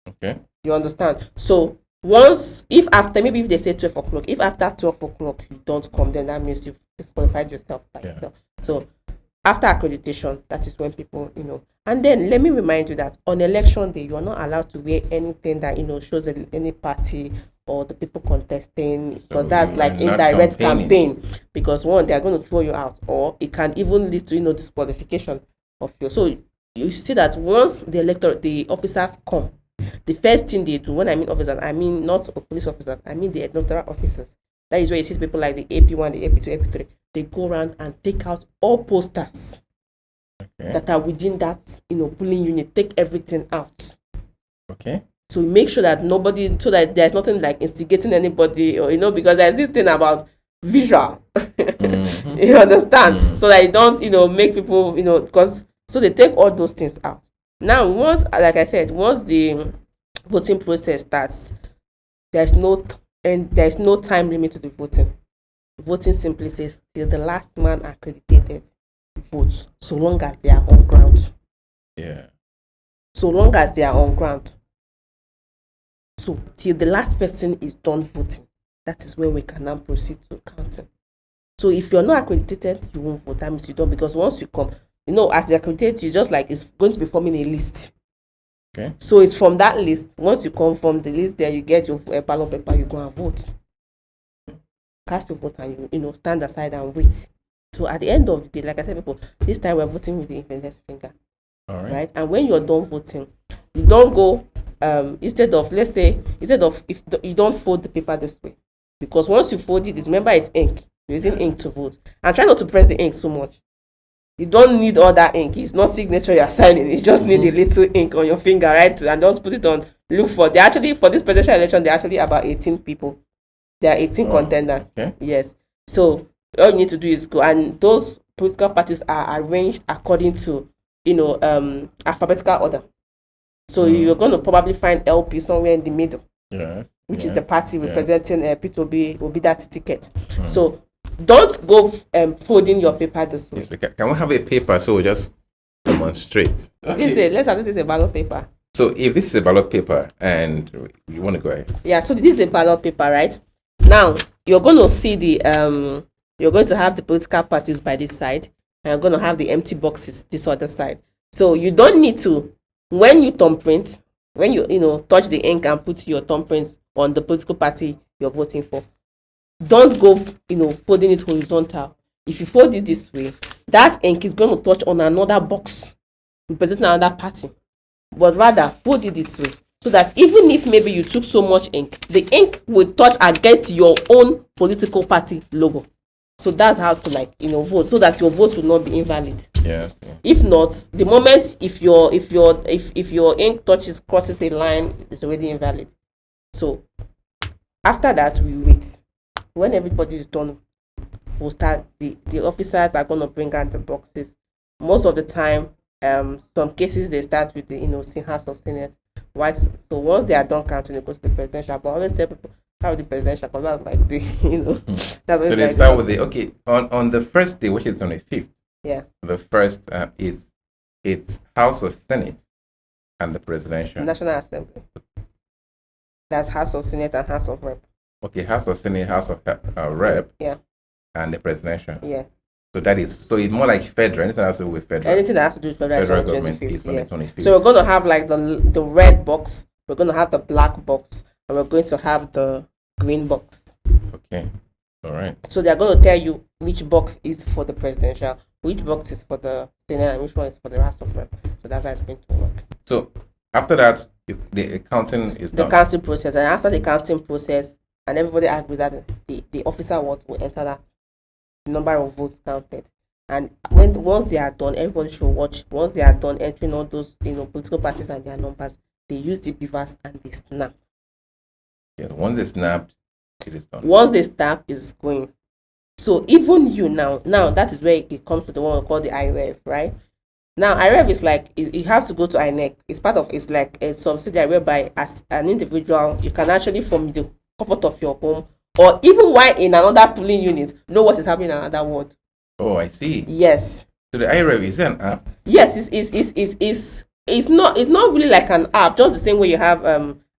Speaker 2: Okay.
Speaker 1: You understand? So if they say 12 o'clock, if after 12 o'clock you don't come, then that means you've disqualified yourself by yourself. So after accreditation, that is when people, and then let me remind you that on election day, you are not allowed to wear anything that, shows any party or the people contesting, because that's like indirect campaign. Because one, they are going to throw you out, or it can even lead to, disqualification of you. So you see that once the officers come, the first thing they do, when I mean officers, I mean not police officers, I mean the electoral officers. That is where you see people like the AP1, the AP2, AP3. They go around and take out all posters that are within that, polling unit. Take everything out.
Speaker 2: Okay.
Speaker 1: So make sure that so that there's nothing like instigating anybody, or because there's this thing about visual. You understand? So that you don't, make people, because so they take all those things out. Now, once the voting process starts, there's no time limit to the voting. Voting simply says till the last man accredited votes, so long as they are on ground.
Speaker 2: Yeah.
Speaker 1: So long as they are on ground. So till the last person is done voting, that is when we can now proceed to counting. So if you're not accredited, you won't vote. That means you don't, because once you come, as the accredited, you just like it's going to be forming a list.
Speaker 2: Okay.
Speaker 1: So it's from that list. Once you come from the list, there you get your ballot paper. You go and vote. Cast your vote and you stand aside and wait. So at the end of the day, like I said, people, this time we're voting with the index finger.
Speaker 2: All
Speaker 1: right. And when you're done voting, you don't go instead of if you don't fold the paper this way, because once you fold it, remember it's ink. You're using ink to vote, and try not to press the ink so much. You don't need all that ink. It's not signature you're signing. You just need a little ink on your finger, right? And just put it on. Look for for this presidential election, there are actually about 18 people. There are 18 contenders.
Speaker 2: Okay.
Speaker 1: Yes. So all you need to do is go, and those political parties are arranged according to alphabetical order. So you're going to probably find LP somewhere in the middle.
Speaker 2: Yes.
Speaker 1: Which is the party representing Peter Obi will be that ticket. So don't go folding your paper this way.
Speaker 2: Can we have a paper so we just demonstrate?
Speaker 1: Okay. Let's assume this is a ballot paper.
Speaker 2: So if this is a ballot paper and you want to go ahead.
Speaker 1: Yeah, so this is a ballot paper, right? Now you're going to see the You're going to have the political parties by this side, and you're going to have the empty boxes this other side. So you don't need to, when you thumbprint, when you touch the ink and put your thumbprints on the political party you're voting for, don't go folding it horizontal. If you fold it this way, that ink is going to touch on another box representing another party. But rather fold it this way, so that even if maybe you took so much ink, the ink will touch against your own political party logo. So that's how to vote, so that your vote will not be invalid.
Speaker 2: Yeah.
Speaker 1: If not, the moment if your ink crosses a line, it's already invalid. So after that, we wait. When everybody is done, we'll start. The officers are going to bring out the boxes. Most of the time, some cases they start with the House of Senate. Why? So once they are done counting, it goes to the presidential. But always tell people how the presidential, because that's like the That's
Speaker 2: so they start with on the first day, which is on the 5th.
Speaker 1: Yeah.
Speaker 2: The first it's House of Senate and the presidential.
Speaker 1: National Assembly. That's House of Senate and House of Rep.
Speaker 2: Okay, House of Senate, House of Rep.
Speaker 1: Yeah.
Speaker 2: And the presidential.
Speaker 1: Yeah.
Speaker 2: So it's more like federal. Anything that has to do with federal.
Speaker 1: Anything that has to do with federal
Speaker 2: government is on the 25th.
Speaker 1: So we're going to have like the red box, we're going to have the black box, and we're going to have the green box.
Speaker 2: Okay. All right.
Speaker 1: So they're going to tell you which box is for the presidential, which box is for the Senate, and which one is for the House of Rep. So that's how it's going to work.
Speaker 2: So after that, the counting is done.
Speaker 1: The counting process, and after the counting process, and everybody agrees that the officer will enter that number of votes counted. And once they are done, everybody should watch. Once they are done entering all those political parties and their numbers, they use the beavers and they snap.
Speaker 2: Yeah, once they snapped, it is done.
Speaker 1: Once they snap, it's going. So even you now that is where it comes to the one we call the IReV, right? Now IReV is like you have to go to INEC. It's like a subsidiary whereby as an individual you can actually, from the comfort of your home, or even while in another polling unit, know what is happening in another ward.
Speaker 2: Oh, I see.
Speaker 1: Yes.
Speaker 2: So the IReV is an app?
Speaker 1: Yes, it's not really like an app, just the same way you have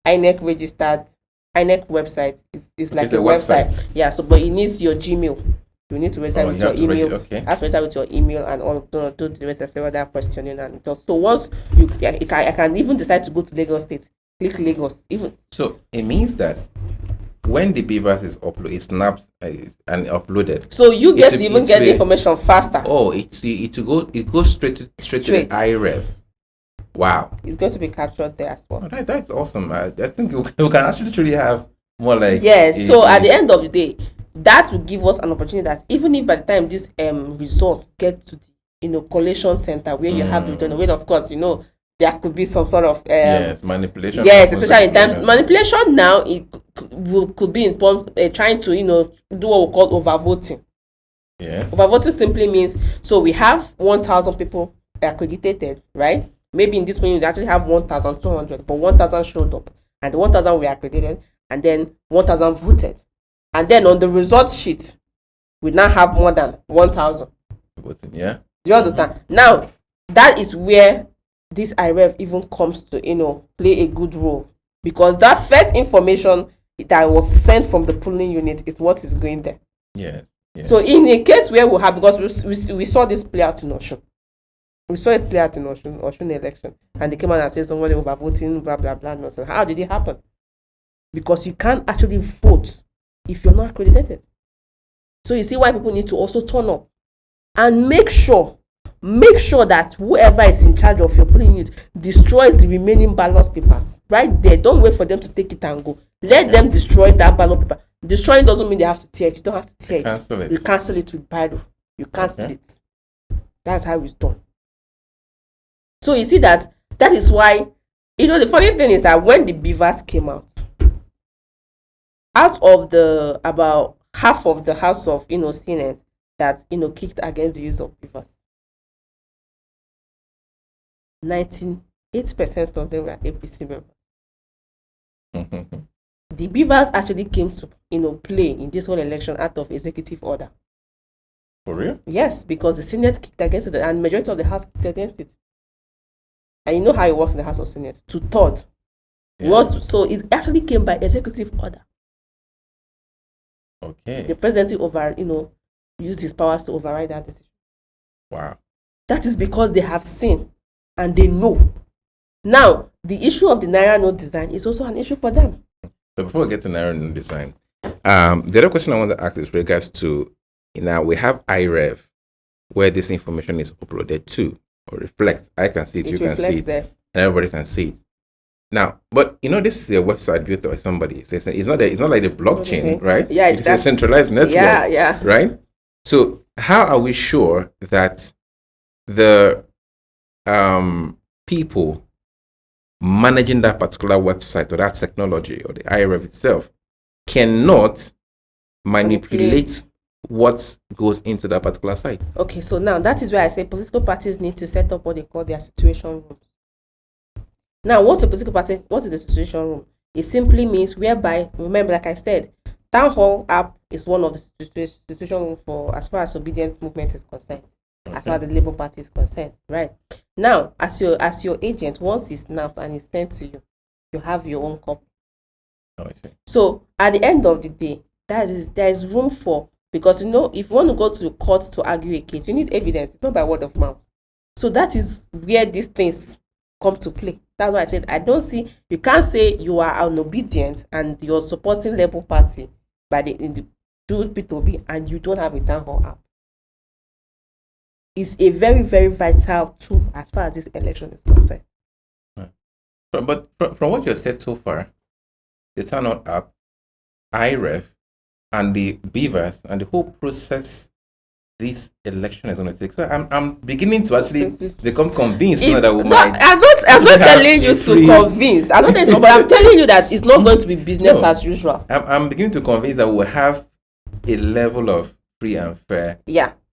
Speaker 1: INEC registered, INEC website. It's like a website. Yeah, so but it needs your Gmail. You need to register with your email.
Speaker 2: Okay.
Speaker 1: Have to register with your email and all do the rest of other questioning and just, so once I can even decide to go to Lagos State, click Lagos. Even
Speaker 2: so, it means that when the beavers is uploaded, it snaps and uploaded.
Speaker 1: So you get to even get the information faster.
Speaker 2: Oh, it goes straight to the IReV. Wow.
Speaker 1: It's going to be captured there as well.
Speaker 2: Oh, that's awesome. I think we can actually truly have more like.
Speaker 1: Yes. So at the end of the day, that will give us an opportunity that even if by the time this results get to the collation center where you have to return, where of course there could be some sort of
Speaker 2: manipulation.
Speaker 1: Yes, especially in times manipulation now. It could be in terms trying to do what we call overvoting.
Speaker 2: Yeah.
Speaker 1: Overvoting simply means, so we have 1,000 people accredited, right? Maybe in this point you actually have 1,200, but 1,000 showed up, and the 1,000 were accredited, and then 1,000 voted, and then on the result sheet, we now have more than 1,000.
Speaker 2: Voting, yeah.
Speaker 1: Do you understand? Now that is where this IReV even comes to play a good role, because that first information that was sent from the polling unit is what is going there.
Speaker 2: Yeah.
Speaker 1: So in a case where we have, because we saw this play out in Osun. We saw it play out in Osun election, and they came out and said somebody overvoting, blah blah blah nonsense. How did it happen? Because you can't actually vote if you're not accredited. So you see why people need to also turn up and make sure that whoever is in charge of your polling unit destroys the remaining ballot papers right there. Don't wait for them to take it and go. Let them destroy that ballot paper. Destroying doesn't mean they have to tear it. You don't have to tear it. You cancel it with Bible. You cancel it. That's how it's done. So you see that is why, the funny thing is that when the beavers came out of the about half of the House of Senate that kicked against the use of beavers, 98% of them were APC members. The beavers actually came to play in this whole election out of executive order.
Speaker 2: For real?
Speaker 1: Yes, because the Senate kicked against it and majority of the House kicked against it. And you know how it works in the House of Senate. 2/3. Yeah. So it actually came by executive order.
Speaker 2: Okay.
Speaker 1: The presidency use his powers to override that decision.
Speaker 2: Wow.
Speaker 1: That is because they have seen and they know. Now, the issue of the Naira note design is also an issue for them.
Speaker 2: So before we get to Naira note design, the other question I want to ask is with regards to, now we have IReV, where this information is uploaded to or reflects. I can see it, you can see it,
Speaker 1: there.
Speaker 2: and everybody can see it. Now, but this is a website built by somebody. It's not like the blockchain, right?
Speaker 1: Yeah,
Speaker 2: it's a centralized network.
Speaker 1: Yeah.
Speaker 2: Right? So how are we sure that the people managing that particular website or that technology or the IReV itself cannot manipulate what goes into that particular site?
Speaker 1: Okay, so now that is where I say political parties need to set up what they call their situation rooms. Now, what's a political party? What is the situation room? It simply means whereby, remember, like I said, Town Hall app is one of the situation room for as far as obedience movement is concerned, as far as the Labour Party is concerned, right? Now, as your agent, once it's snapped and it's sent to you, you have your own copy.
Speaker 2: Oh, I see.
Speaker 1: So at the end of the day, there is room for, because if you want to go to the court to argue a case, you need evidence. It's not by word of mouth. So that is where these things come to play. That's why I said you can't say you are unobedient and you're supporting Labour Party in the Jude Peter Obi and you don't have a Town Hall app. It's a very, very vital tool as far as this election is concerned.
Speaker 2: But from what you have said so far, the Town Hall app, IReV, and the beavers and the whole process this election is going to take. So I'm beginning to actually become convinced that we might.
Speaker 1: I'm not telling you to convince. I'm not telling you, but I'm telling you that it's not going to be business as usual.
Speaker 2: I'm beginning to convince that we'll have a level of free and fair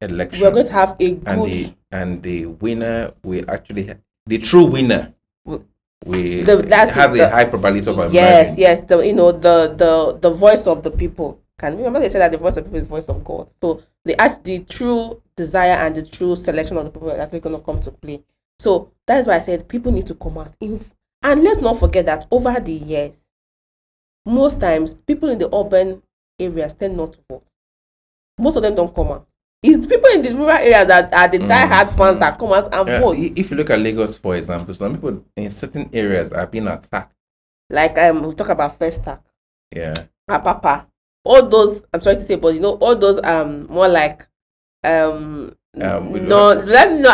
Speaker 2: election.
Speaker 1: We're going to have a good
Speaker 2: and the winner will actually the true winner. Has a high probability of emerging.
Speaker 1: Yes. The voice of the people. Can you remember they said that the voice of the people is the voice of God? So the true desire and the true selection of the people are actually going to come to play. So that is why I said people need to come out. And let's not forget that over the years, most times people in the urban areas tend not to vote. Most of them don't come out. It's people in the rural areas that are the die-hard fans that come out and vote.
Speaker 2: If you look at Lagos, for example, some people in certain areas are being attacked.
Speaker 1: Like we talk about First Stack.
Speaker 2: Yeah.
Speaker 1: Papa. All those, I'm sorry to say, but all those more like I don't kind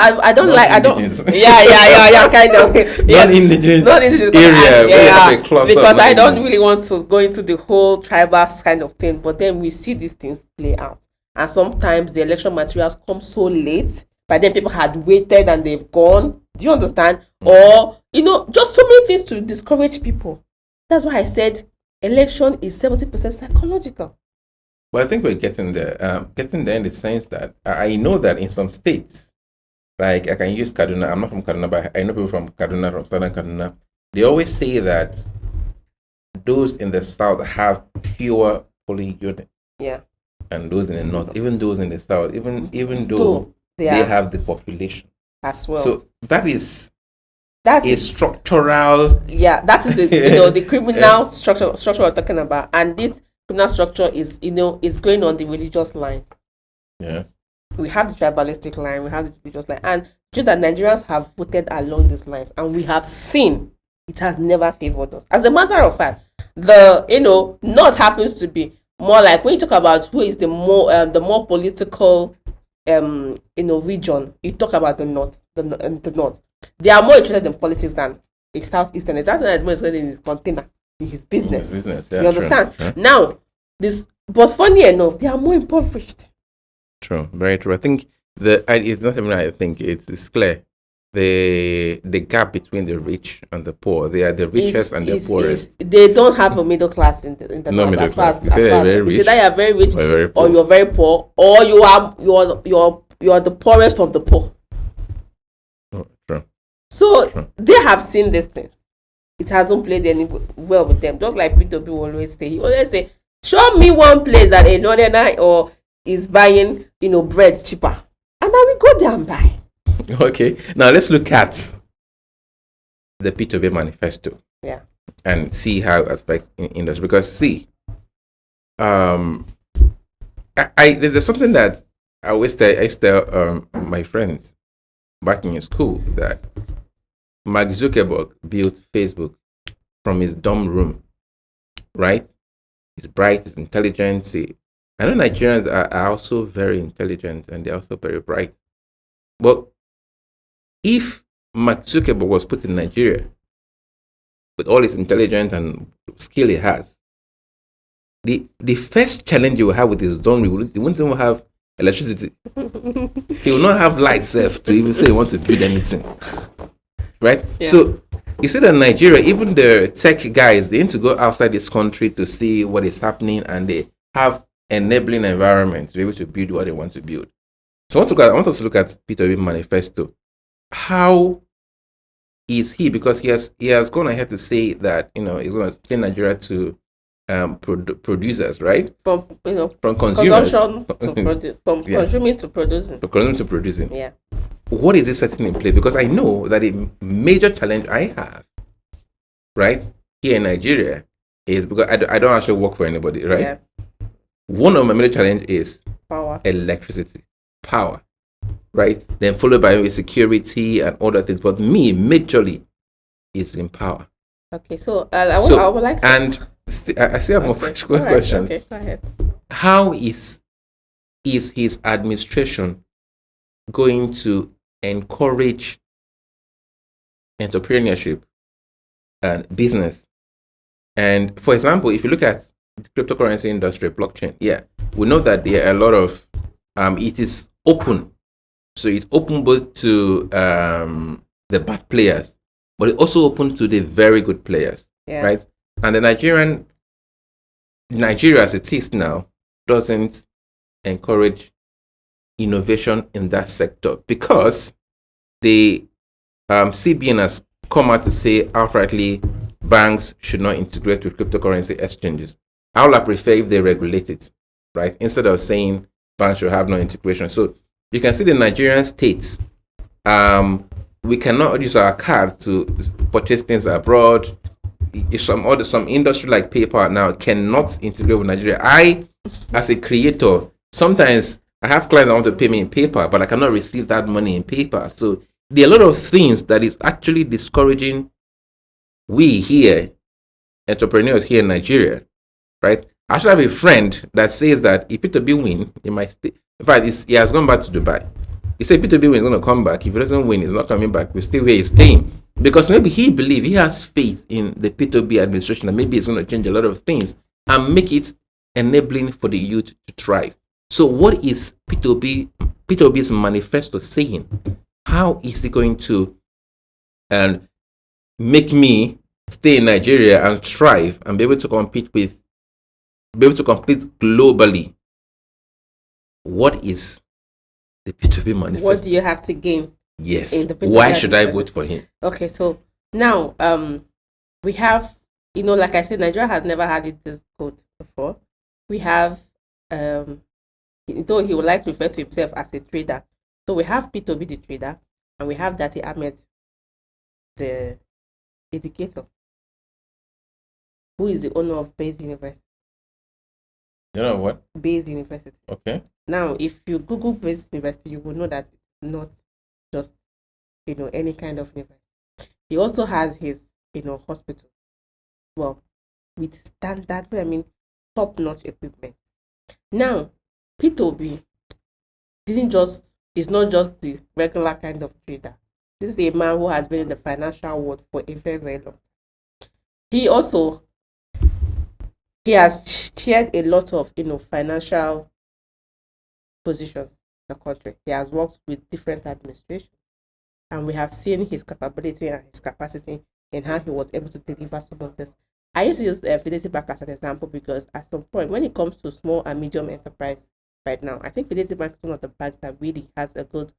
Speaker 1: of
Speaker 2: non-indigenous
Speaker 1: area because I don't really want to go into the whole tribal kind of thing, but then we see these things play out, and sometimes the election materials come so late, but then people had waited and they've gone. Do you understand? Or just so many things to discourage people. That's why I said election is 70% psychological.
Speaker 2: Well, I think we're getting there in the sense that I know that in some states, like I can use Kaduna. I'm not from Kaduna, but I know people from Kaduna, from Southern Kaduna. They always say that those in the south have fewer polling units.
Speaker 1: Yeah.
Speaker 2: And those in the north, even those in the south, even though they have the population
Speaker 1: as well.
Speaker 2: So that is structural.
Speaker 1: Yeah, that is the criminal structure we're talking about, and this criminal structure is is going on the religious lines.
Speaker 2: Yeah,
Speaker 1: we have the tribalistic line, we have the religious line, and just that Nigerians have voted along these lines, and we have seen it has never favored us. As a matter of fact, the north happens to be more like, when you talk about who is the more political region, you talk about the north. The north, they are more interested in politics than a southeastern. The southeastern is more interested in his container, in his business.
Speaker 2: Yeah,
Speaker 1: you understand?
Speaker 2: Yeah.
Speaker 1: Now, but funny enough, they are more impoverished.
Speaker 2: True, very true. I think it's not even. I think it's clear. The gap between the rich and the poor. They are the richest and the poorest.
Speaker 1: They don't have a middle class in the
Speaker 2: no
Speaker 1: north.
Speaker 2: Middle
Speaker 1: as far
Speaker 2: class.
Speaker 1: as either you are very rich or
Speaker 2: you're
Speaker 1: you're very poor, or you are the poorest of the poor.
Speaker 2: Oh, true.
Speaker 1: So they have seen this thing. It hasn't played any well with them. Just like Peter Obi will always say. He always say, show me one place that a northerner or is buying bread cheaper, and then we go there and buy.
Speaker 2: Okay, now let's look at the Peter Obi Manifesto.
Speaker 1: Yeah.
Speaker 2: And see how it affects industry. Because there's something that I used to tell my friends back in school that Mark Zuckerberg built Facebook from his dorm room, right? He's bright, he's intelligent. I know Nigerians are also very intelligent and they're also very bright. But if Mark Zuckerberg was put in Nigeria with all his intelligence and skill he has, the first challenge he will have with his dorm room, he won't even have electricity. He will not have lights left to even say he wants to build anything. Right? Yeah. So you see that Nigeria, even the tech guys, they need to go outside this country to see what is happening and they have enabling environment to be able to build what they want to build. So I want us to look at Peter Obi Manifesto. How is he? Because he has gone ahead to say that he's going to change Nigeria to producers, right?
Speaker 1: From
Speaker 2: from consumers,
Speaker 1: consumption to from
Speaker 2: yeah.
Speaker 1: consuming to producing.
Speaker 2: From consuming to producing.
Speaker 1: Yeah.
Speaker 2: What is this setting in place? Because I know that a major challenge I have, right, here in Nigeria is because I don't actually work for anybody, right?
Speaker 1: Yeah.
Speaker 2: One of my major challenges is
Speaker 1: power,
Speaker 2: electricity, power, right? Then followed by security and other things. But me, majorly, is in power.
Speaker 1: Okay, so I would like to.
Speaker 2: And I still have more questions.
Speaker 1: Okay, go ahead.
Speaker 2: How is his administration going to encourage entrepreneurship and business? And for example, if you look at the cryptocurrency industry, blockchain, we know that there are a lot of it is open, so it's open both to the bad players, but it's also open to the very good players, right? And the Nigeria as it is now doesn't encourage innovation in that sector because the CBN has come out to say outrightly banks should not integrate with cryptocurrency exchanges. I would prefer if they regulate it, right? Instead of saying banks should have no integration. So you can see the Nigerian states, we cannot use our card to purchase things abroad. If some industry like PayPal now cannot integrate with Nigeria. I, as a creator, sometimes I have clients that want to pay me in PayPal, but I cannot receive that money in PayPal. So there are a lot of things that is actually discouraging we here, entrepreneurs here in Nigeria, right? I actually have a friend that says that if Peter Obi win, he might stay. In fact, he has gone back to Dubai. He said Peter Obi is going to come back. If he doesn't win, he's not coming back. We stay where he's staying. Because maybe he has faith in the Peter Obi administration and maybe it's going to change a lot of things and make it enabling for the youth to thrive. So what is Peter Obi's manifesto saying? How is he going to make me stay in Nigeria and thrive and be able to compete globally? What is the Peter Obi manifesto?
Speaker 1: What do you have to gain?
Speaker 2: Yes. Why should I vote for him?
Speaker 1: Okay, so now we have, like I said, Nigeria has never had this code before. We have though he would like to refer to himself as a trader. So we have Peter Obi the trader, and we have Dati Ahmed the educator, who is the owner of Bayes University.
Speaker 2: You know what?
Speaker 1: Bayes University.
Speaker 2: Okay.
Speaker 1: Now, if you Google Bayes University, you will know that it's not just any kind of university. He also has his hospital, well, with standard, top-notch equipment. Now, Peter Obi is not just the regular kind of trader. This is a man who has been in the financial world for a very, very long time. He has chaired a lot of financial positions in the country. He has worked with different administrations, and we have seen his capability and his capacity in how he was able to deliver some of this. I used to use Fidelity Bank as an example because at some point, when it comes to small and medium enterprise right now, I think Fidelity Bank is one of the banks that really has a good,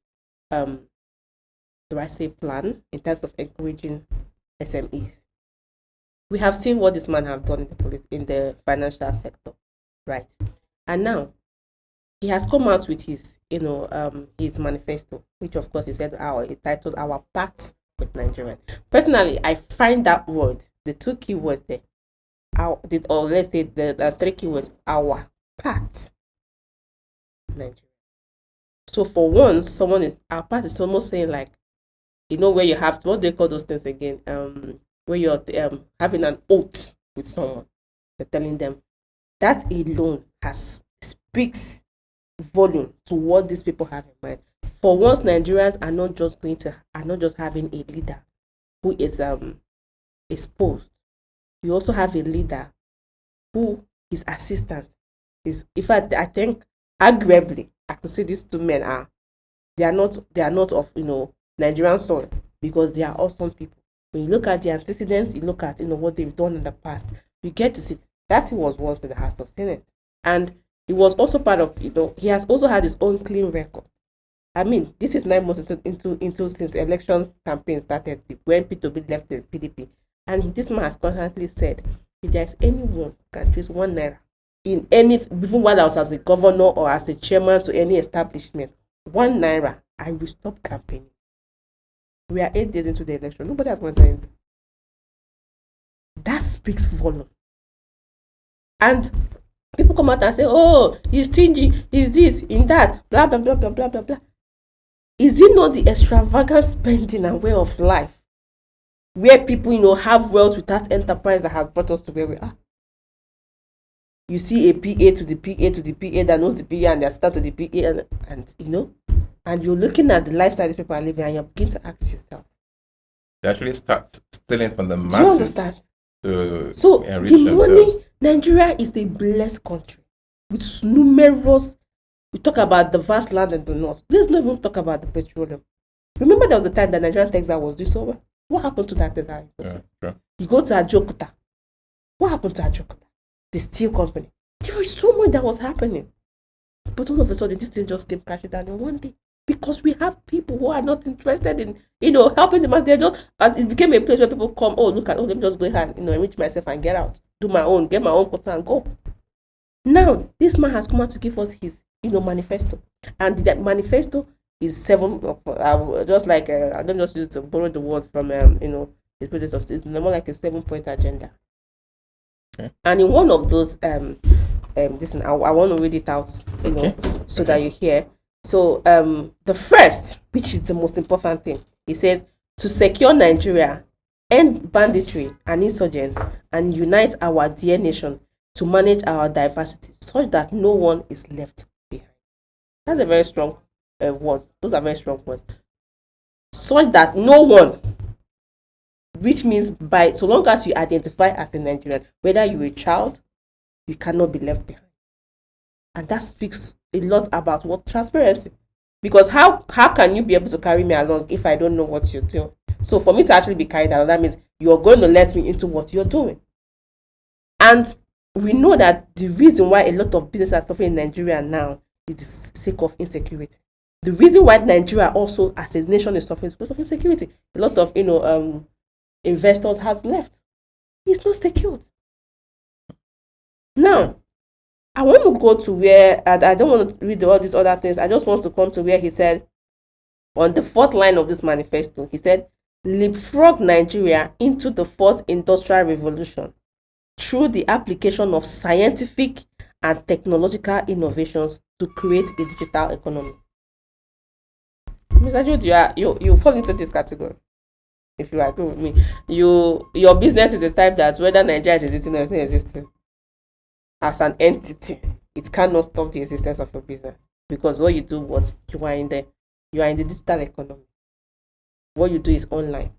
Speaker 1: plan in terms of encouraging SMEs. We have seen what this man have done in the financial sector, right? And now he has come out with his manifesto, which of course he said titled "Our Pact with Nigeria." Personally, I find that word, the two keywords there, let's say the three keywords, our pact, Nigeria. So for once, our part is almost saying like, where you have what they call those things again, where you're having an oath with someone, you're telling them that alone speaks volume to what these people have in mind. For once, Nigerians are not just having a leader who is exposed. You also have a leader who his assistant is. In fact, I think arguably I could say these two men they are not of Nigerian soil, because they are awesome people. When you look at the antecedents, you look at what they've done in the past, you get to see that he was once in the House of Senate, and he was also part of he has also had his own clean record. I mean, this is 9 months into since elections campaign started, when Peter Obi left the PDP, and this man has constantly said, if there's anyone who can trace 1 naira in any, even while I was as a governor or as a chairman to any establishment, 1 naira, I will stop campaigning. We are 8 days into the election. Nobody has consent. That speaks volume. And people come out and say, oh, he's stingy, he's this, in that, blah, blah, blah, blah, blah, blah, blah. Is it not the extravagant spending and way of life where people, have wealth without enterprise that has brought us to where we are? You see a PA to the PA to the PA that knows the PA and the assistant to the PA, and you're looking at the lifestyle these people are living, and you're beginning to ask yourself.
Speaker 2: They actually start stealing from the masses.
Speaker 1: Do you understand? So the money, Nigeria is a blessed country with numerous. We talk about the vast land in the north. Let's not even talk about the petroleum. Remember, there was a time that Nigerian Texas was doing so well. What happened to that Texas?
Speaker 2: Yeah, sure.
Speaker 1: You go to Ajokuta. What happened to Ajokuta? The steel company. There was so much that was happening, but all of a sudden, this thing just came crashing down in one day, because we have people who are not interested in helping them. They just, and it became a place where people come. Oh, let me just go ahead and enrich myself and get out, do my own, get my own quota and go. Now this man has come out to give us his manifesto, and that manifesto is 7. Just like I don't just use to borrow the word from his predecessors. It's more like a 7-point agenda. Okay. And in one of those listen, I want to read it out, so that you hear. So the first, which is the most important thing, he says, to secure Nigeria, end banditry and insurgents, and unite our dear nation to manage our diversity such that no one is left behind. That's a very strong words. Those are very strong words. Such that no one, which means so long as you identify as a Nigerian, whether you're a child, you cannot be left behind. And that speaks a lot about what transparency. Because how can you be able to carry me along if I don't know what you're doing? So for me to actually be carried along, that means you're going to let me into what you're doing. And we know that the reason why a lot of businesses are suffering in Nigeria now is the sake of insecurity. The reason why Nigeria also as a nation is suffering is because of insecurity. A lot of investors has left. It's not secured. Now, I want to go to where, and I don't want to read all these other things. I just want to come to where he said, on the 4th line of this manifesto, he said, leapfrog Nigeria into the 4th industrial revolution through the application of scientific and technological innovations to create a digital economy. Mr. Jude, you fall into this category. If you agree with me, your business is the type that whether Nigeria is existing or it's not existing, as an entity, it cannot stop the existence of your business, because what you do, you are in the digital economy. What you do is online,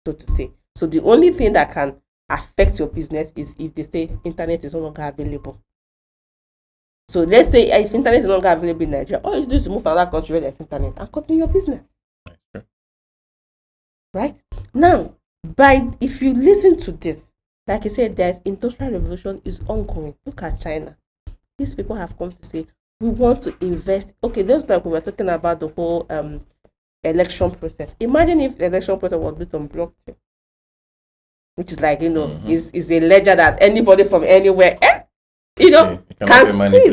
Speaker 1: so to say. So the only thing that can affect your business is if they say internet is no longer available. So let's say if internet is no longer available in Nigeria, all you do is to move to another country where there's internet and continue your business. Right? Now, if you listen to this, like I said, there's industrial revolution is ongoing. Look at China. These people have come to say, we want to invest. Okay, just like we were talking about the whole election process. Imagine if the election process was built on blockchain, which is like, is a ledger that anybody from anywhere, can see.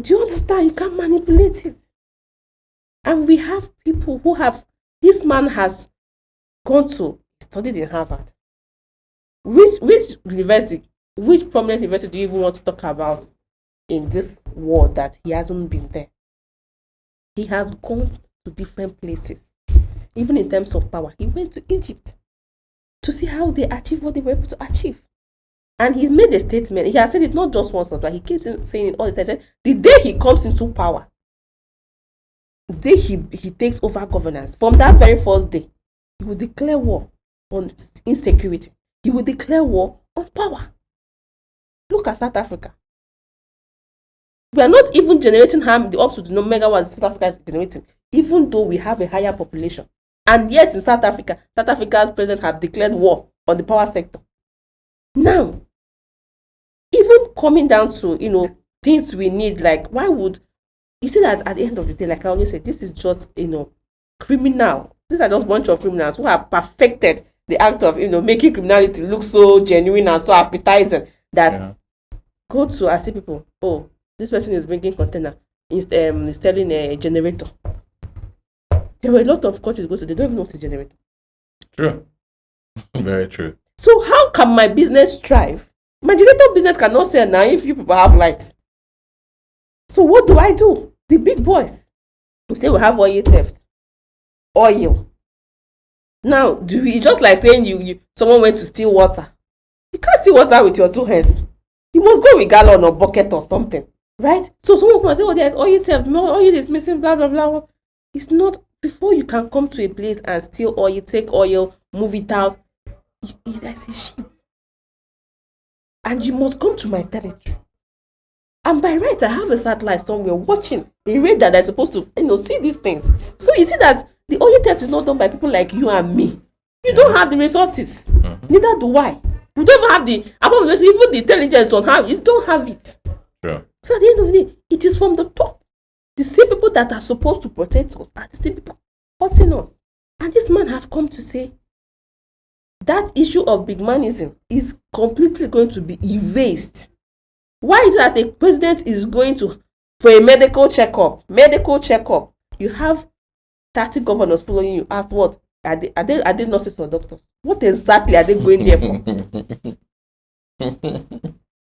Speaker 1: Do you understand? You can manipulate it. And we have people who have, this man has studied in Harvard. Which university, which prominent university do you even want to talk about in this world that he hasn't been there? He has gone to different places. Even in terms of power, he went to Egypt to see how they achieved what they were able to achieve. And he made a statement. He has said it not just once, but he keeps saying it all the time. He said, the day he comes into power, the day he takes over governance, from that very first day, he will declare war on insecurity. He will declare war on power. Look at South Africa. We are not even generating up to the megawatts South Africa is generating, even though we have a higher population. And yet in South Africa's president have declared war on the power sector. Now, even coming down to, things we need, like, why would, you see that at the end of the day, like I always say, this is just, criminal. These are just a bunch of criminals who have perfected the act of, making criminality look so genuine and so appetizing that go to, I see people, oh, this person is bringing container, is selling a generator. There were a lot of countries go to, they don't even know what a generator.
Speaker 2: True. Very true.
Speaker 1: So how can my business thrive? My generator business cannot sell now if you people have lights. So what do? The big boys. We say we have oil theft. Oil. Now, it's just like saying you someone went to steal water. You can't steal water with your two hands. You must go with gallon or bucket or something. Right? So someone can say, oh, there's oil theft. No, oil is missing, blah, blah, blah. It's not, before you can come to a place and steal oil, take oil, move it out, it's as a sheep. And you must come to my territory. And by right, I have a satellite somewhere watching a radar that's supposed to, see these things. So you see that the oil theft is not done by people like you and me. You don't have the resources. Neither do I. We don't even have even the intelligence on how, you don't have it.
Speaker 2: Sure.
Speaker 1: So at the end of the day, it is from the top. The same people that are supposed to protect us are the same people hurting us. And this man have come to say that issue of big manism is completely going to be erased. Why is it that the president is going to, for a medical checkup, you have 30 governors following you? Ask what? Are they nurses or doctors? What exactly are they going there for?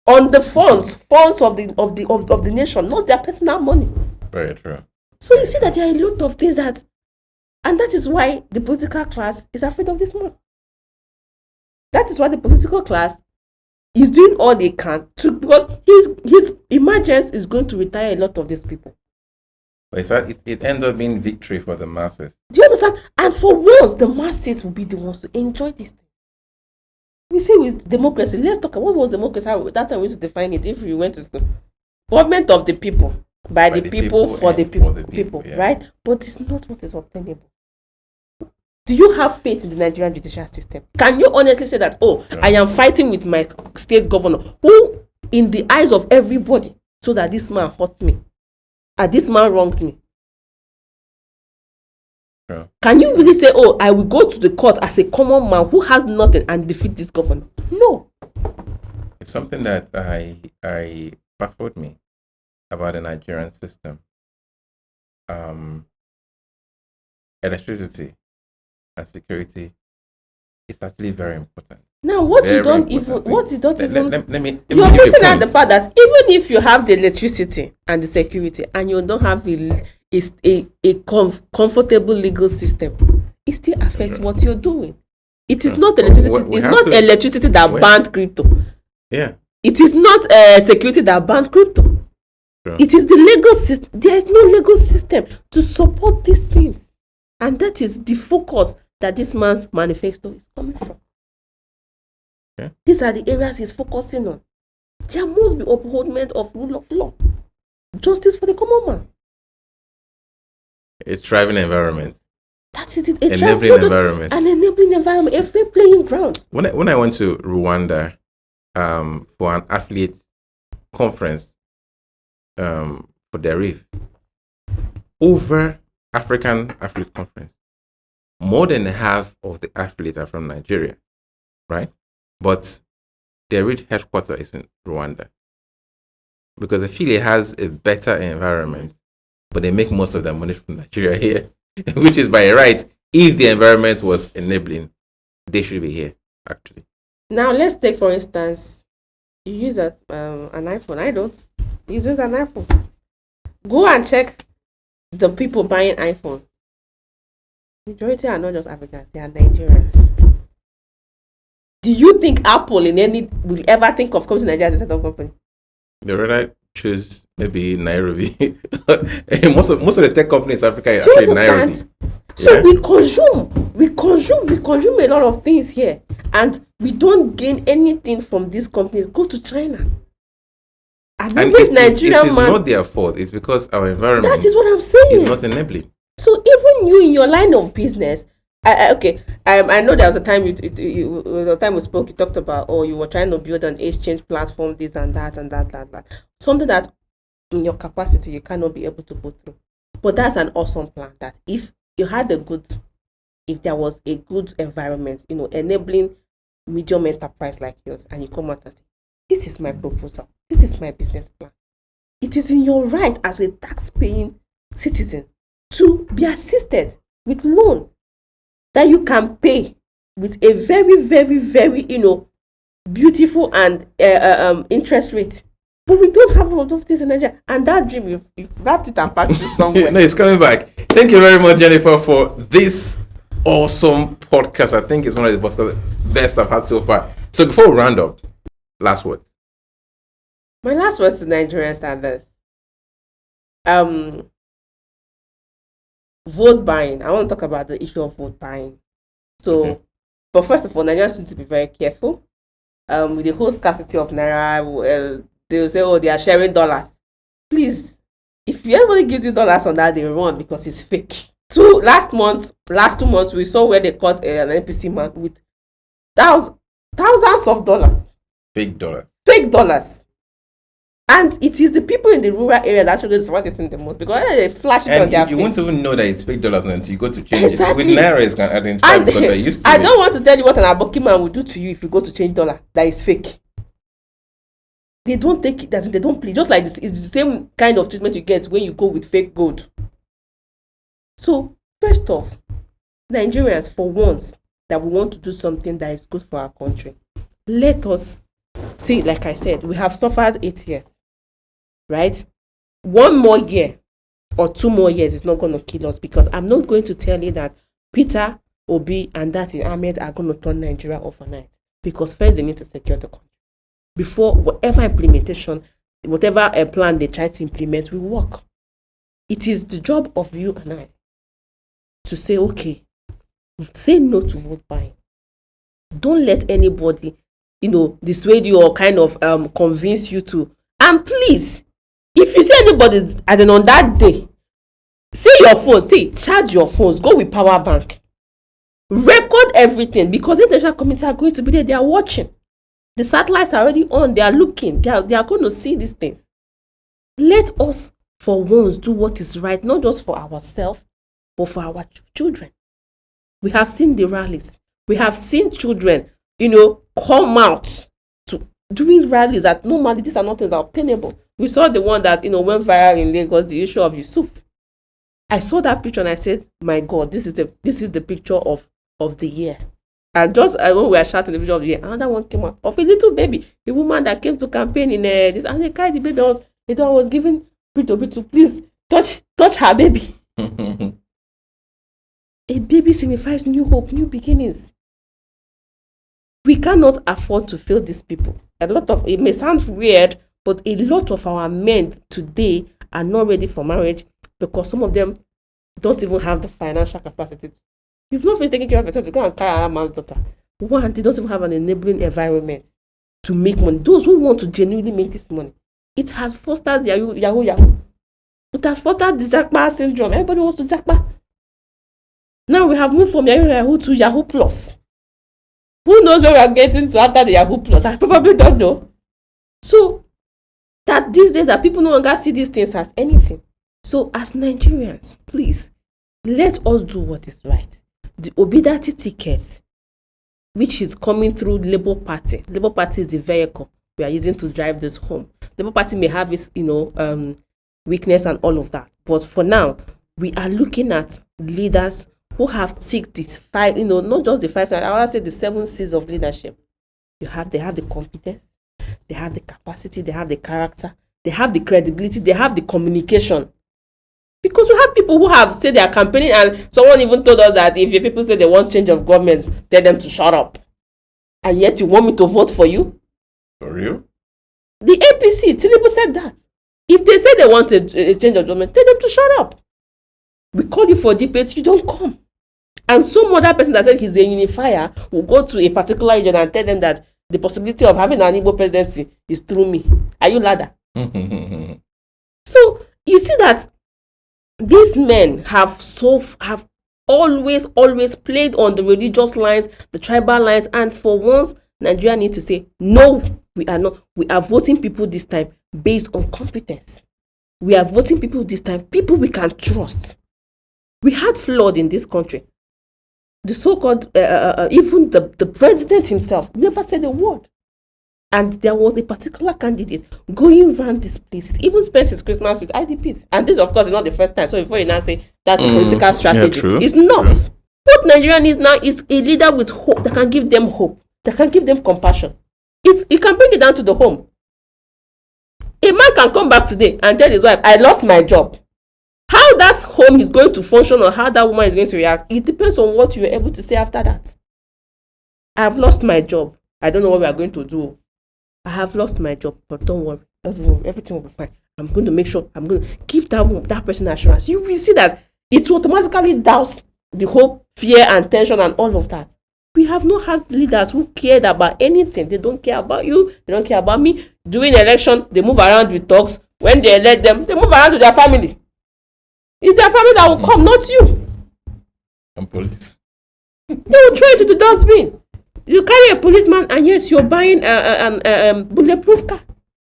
Speaker 1: On the funds of the nation, not their personal money.
Speaker 2: Very true.
Speaker 1: So you see that there are a lot of things and that is why the political class is afraid of this man. That is why the political class is doing all they can to, because his emergence is going to retire a lot of these people.
Speaker 2: But it ends up being victory for the masses.
Speaker 1: Do you understand? And for once, the masses will be the ones to enjoy this thing. We say with democracy, let's talk about what was democracy. That time we used to define it if we went to school. Government of the people, by the people, for the people, yeah. Right? But it's not what is obtainable. Do you have faith in the Nigerian judicial system? Can you honestly say that, I am fighting with my state governor, who, in the eyes of everybody, so that this man hurt me, and this man wronged me?
Speaker 2: Yeah.
Speaker 1: Can you really say, I will go to the court as a common man who has nothing and defeat this governor? No.
Speaker 2: It's something that I baffled me about the Nigerian system. Electricity and security is actually very important.
Speaker 1: Now, what you don't even,
Speaker 2: let me
Speaker 1: you're missing out the part that even if you have the electricity and the security and you don't have a comfortable legal system, it still affects what you're doing. It is not electricity. It's not electricity that banned crypto.
Speaker 2: Yeah.
Speaker 1: It is not security that banned crypto.
Speaker 2: Sure.
Speaker 1: It is the legal system. There is no legal system to support these things, and that is the focus that this man's manifesto is coming from.
Speaker 2: Okay.
Speaker 1: These are the areas he's focusing on. There must be upholdment of rule of law, justice for the common man.
Speaker 2: A thriving environment.
Speaker 1: That is it.
Speaker 2: Enabling environment.
Speaker 1: An enabling environment. A fair playing ground.
Speaker 2: When I went to Rwanda for an athlete conference for the IReV, over African athlete conference, more than half of the athletes are from Nigeria, right? But the IReV headquarters is in Rwanda because I feel it has a better environment, but they make most of their money from Nigeria here, which is by right. If the environment was enabling, they should be here, actually.
Speaker 1: Now, let's take, for instance, you use an iPhone. I don't. He uses an iPhone. Go and check the people buying iPhone, majority are not just Africans, they are Nigerians. Do you think Apple will ever think of coming to Nigeria as a setup company?
Speaker 2: They rather choose maybe IReV. most of the tech companies in Africa are
Speaker 1: Do you
Speaker 2: actually
Speaker 1: understand?
Speaker 2: IReV.
Speaker 1: So
Speaker 2: Yeah.
Speaker 1: we consume a lot of things here, and we don't gain anything from these companies. Go to China.
Speaker 2: And
Speaker 1: Average
Speaker 2: it
Speaker 1: Nigerian
Speaker 2: is
Speaker 1: man.
Speaker 2: not their fault. It's because our environment
Speaker 1: That is what I'm saying.
Speaker 2: is not enabling.
Speaker 1: So even you in your line of business, I know there was a time the time we spoke, you talked about, you were trying to build an exchange platform, this and that and that. Something that in your capacity you cannot be able to go through. But that's an awesome plan. That if there was a good environment, enabling medium enterprise like yours, and you come out and say, this is my proposal, this is my business plan. It is in your right as a tax-paying citizen to be assisted with loan that you can pay with a very, very, very, beautiful and interest rate. But we don't have a lot of things in Nigeria. And that dream, you've wrapped it and packed it somewhere.
Speaker 2: No, it's coming back. Thank you very much, Jennifer, for this awesome podcast. I think it's one of the best I've had so far. So before we round up, last words.
Speaker 1: My last words to Nigerians are this. Vote buying. I want to talk about the issue of vote buying. So, But first of all, Nigerians need to be very careful. With the whole scarcity of Naira, they will say, they are sharing dollars. Please, if anybody gives you dollars on that, they run because it's fake. So last 2 months, we saw where they caught an NPC man with thousands of dollars.
Speaker 2: Fake
Speaker 1: dollars. And it is the people in the rural areas that actually support this thing the most, because they flash it on their face.
Speaker 2: You won't even know that it's fake dollars until you go to change
Speaker 1: Exactly.
Speaker 2: it. With Naira, it's can identify because you're used to it.
Speaker 1: I don't want to tell you what an aboki man will do to you if you go to change dollar that is fake. They don't take it, they don't play. Just like this, it's the same kind of treatment you get when you go with fake gold. So, first off, Nigerians, for once that we want to do something that is good for our country, let us see, like I said, we have suffered 8 years, right? 1 more year or 2 more years is not going to kill us, because I'm not going to tell you that Peter Obi and that Ahmed are going to turn Nigeria overnight, because first they need to secure the country before whatever plan they try to implement will work. It is the job of you and I to say, okay, say no to vote buying. Don't let anybody, dissuade you or kind of convince you to. And please, if you see anybody, as in on that day, charge your phones, go with power bank, record everything, because the international community are going to be there. They are watching. The satellites are already on. They are looking. They are going to see these things. Let us, for once, do what is right, not just for ourselves, but for our children. We have seen the rallies. We have seen children, come out to doing rallies that normally these are not things that are obtainable. We saw the one that, went viral in Lagos, the issue of Yusuf. I saw that picture and I said, my God, this is the picture of the year. And just when we were shouting the picture of the year, another one came out of a little baby, a woman that came to campaign in this, and they carried the baby. I was giving Peter Obi to please touch her baby. A baby signifies new hope, new beginnings. We cannot afford to fail these people. It may sound weird, but a lot of our men today are not ready for marriage, because some of them don't even have the financial capacity. You've not finished taking care of yourself to go and carry a man's daughter. One, they don't even have an enabling environment to make money. Those who want to genuinely make this money, it has fostered Yahoo. It has fostered the Jackpot syndrome. Everybody wants to Jackpot. Now we have moved from Yahoo to Yahoo Plus. Who knows where we are getting to after the Yahoo Plus? I probably don't know. So that these days that people no longer see these things as anything. So as Nigerians, please, let us do what is right. The Obidati ticket, which is coming through Labour Party. Labour Party is the vehicle we are using to drive this home. Labour Party may have its, weakness and all of that. But for now, we are looking at leaders who have ticked these 5, not just the 5, I want to say the 7 C's of leadership. They have the competence, they have the capacity, they have the character, they have the credibility, they have the communication. Because we have people who have said they are campaigning, and someone even told us that if your people say they want change of government, tell them to shut up. And yet you want me to vote for you?
Speaker 2: For real?
Speaker 1: The APC, Tinubu said that. If they say they want a change of government, tell them to shut up. We call you for debate, you don't come. And some other person that said he's a unifier will go to a particular region and tell them that the possibility of having an Igbo presidency is through me. Are you ladder? So you see that these men have always played on the religious lines, the tribal lines, and for once, Nigeria need to say, no, we are not. We are voting people this time based on competence. We are voting people this time, people we can trust. We had flood in this country. The so-called, even the president himself never said a word. And there was a particular candidate going around these places, even spent his Christmas with IDPs. And this, of course, is not the first time. So before you now say that's a political strategy, it's not. True. What Nigeria needs now is a leader with hope that can give them hope, that can give them compassion. It can bring it down to the home. A man can come back today and tell his wife, I lost my job. How that home is going to function or how that woman is going to react, it depends on what you're able to say after that. I've lost my job. I don't know what we are going to do. I have lost my job, but don't worry. Everything will be fine. I'm going to make sure, I'm going to give that person assurance. You will see that it will automatically douse the whole fear and tension and all of that. We have not had leaders who cared about anything. They don't care about you. They don't care about me. During election, they move around with talks. When they elect them, they move around with their family. It's their family that will come, not you.
Speaker 2: And police.
Speaker 1: They will throw it to the dustbin. You carry a policeman and yet you're buying a bulletproof car.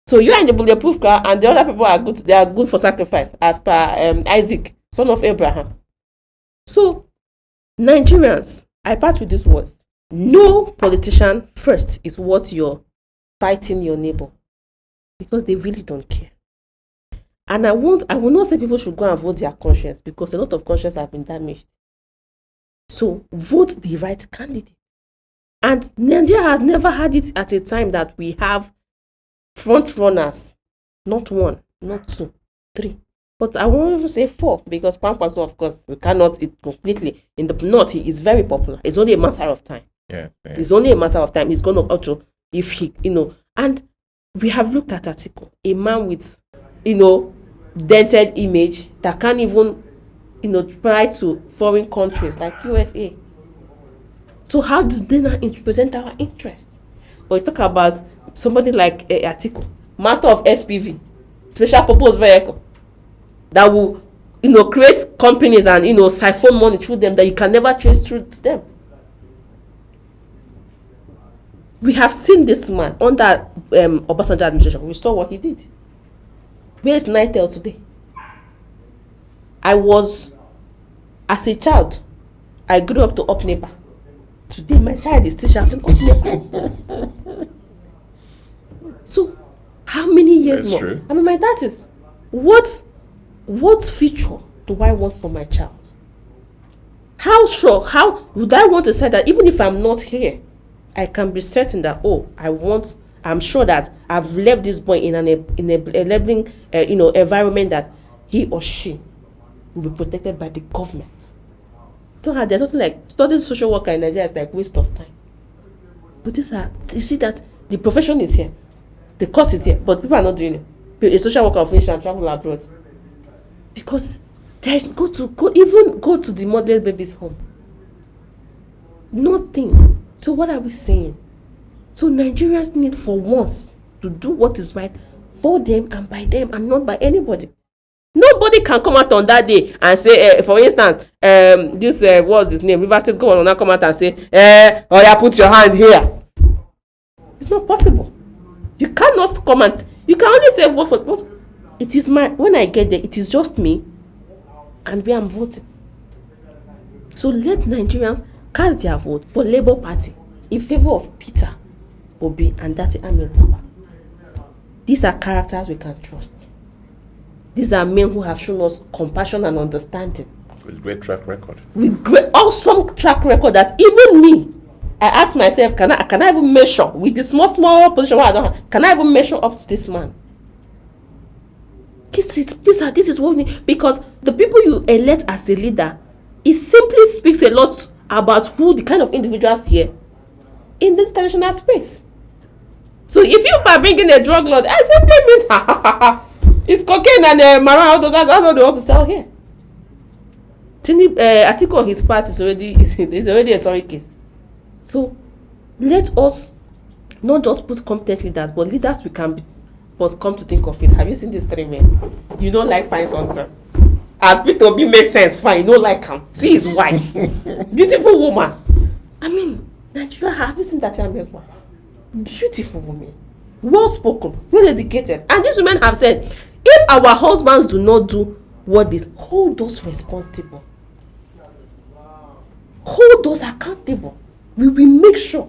Speaker 1: So you are in the bulletproof car and the other people are good. They are good for sacrifice, as per Isaac, son of Abraham. So Nigerians, I part with these words. No politician first is what you're fighting your neighbor, because they really don't care. And I will not say people should go and vote their conscience, because a lot of conscience have been damaged. So vote the right candidate. And Nigeria has never had it at a time that we have front runners, not one, not two, three. But I will even say four, because Kwankwaso, of course, we cannot it completely. In the north, he is very popular. It's only a matter of time.
Speaker 2: Yeah.
Speaker 1: It's only a matter of time. He's going to auto if he, and we have looked at Atiku, a man with, dented image that can't even, try to foreign countries like USA. So how do they not represent our interests? Or you talk about somebody like Atiku, master of SPV, special purpose vehicle, that will, create companies and, siphon money through them that you can never trace through to them. We have seen this man under Obasanjo administration. We saw what he did. Where is Nitel today? As a child, I grew up to up neighbor. Today, my child is still shouting up neighbor. So, how many years
Speaker 2: That's
Speaker 1: more?
Speaker 2: True.
Speaker 1: I'm in my 30s. What future do I want for my child? How would I want to say that even if I'm not here, I can be certain that, I'm sure that I've left this boy in a enabling, environment that he or she will be protected by the government. There's something like studying social worker in Nigeria is like waste of time. But you see that the profession is here, the course is here, but people are not doing it. A social worker will finish and travel abroad, because there is go to the motherless baby's home. Nothing. So what are we saying? So Nigerians need for once to do what is right for them and by them and not by anybody. Nobody can come out on that day and say, for instance, what's his name? River State governor now come out and say, put your hand here. It's not possible. You cannot comment. You can only say vote for. But it is when I get there, it is just me and where I'm voting. So let Nigerians cast their vote for Labour Party in favor of Peter Obi and Dati Ahmed Baba. These are characters we can trust. These are men who have shown us compassion and understanding.
Speaker 2: With great track record.
Speaker 1: With great, awesome track record that even me, I ask myself, can I even measure with this small position I don't have? Can I even measure up to this man? this is what we need. Because the people you elect as a leader, it simply speaks a lot about who the kind of individuals here in the international space. So if you by bringing a drug lord, I simply means it's cocaine and marijuana. That's what they want to sell here. Atiku on his part is already a sorry case. So let us not just put competent leaders, but leaders we can be. But come to think of it, have you seen these 3 men? You don't like find something. As Peter Obi makes sense, fine. You don't like him. See his wife, beautiful woman. I mean, Nigeria, have you seen that man's wife? Beautiful woman, well spoken, well educated, and these women have said, if our husbands do not do what is, hold us responsible, hold us accountable. We will make sure.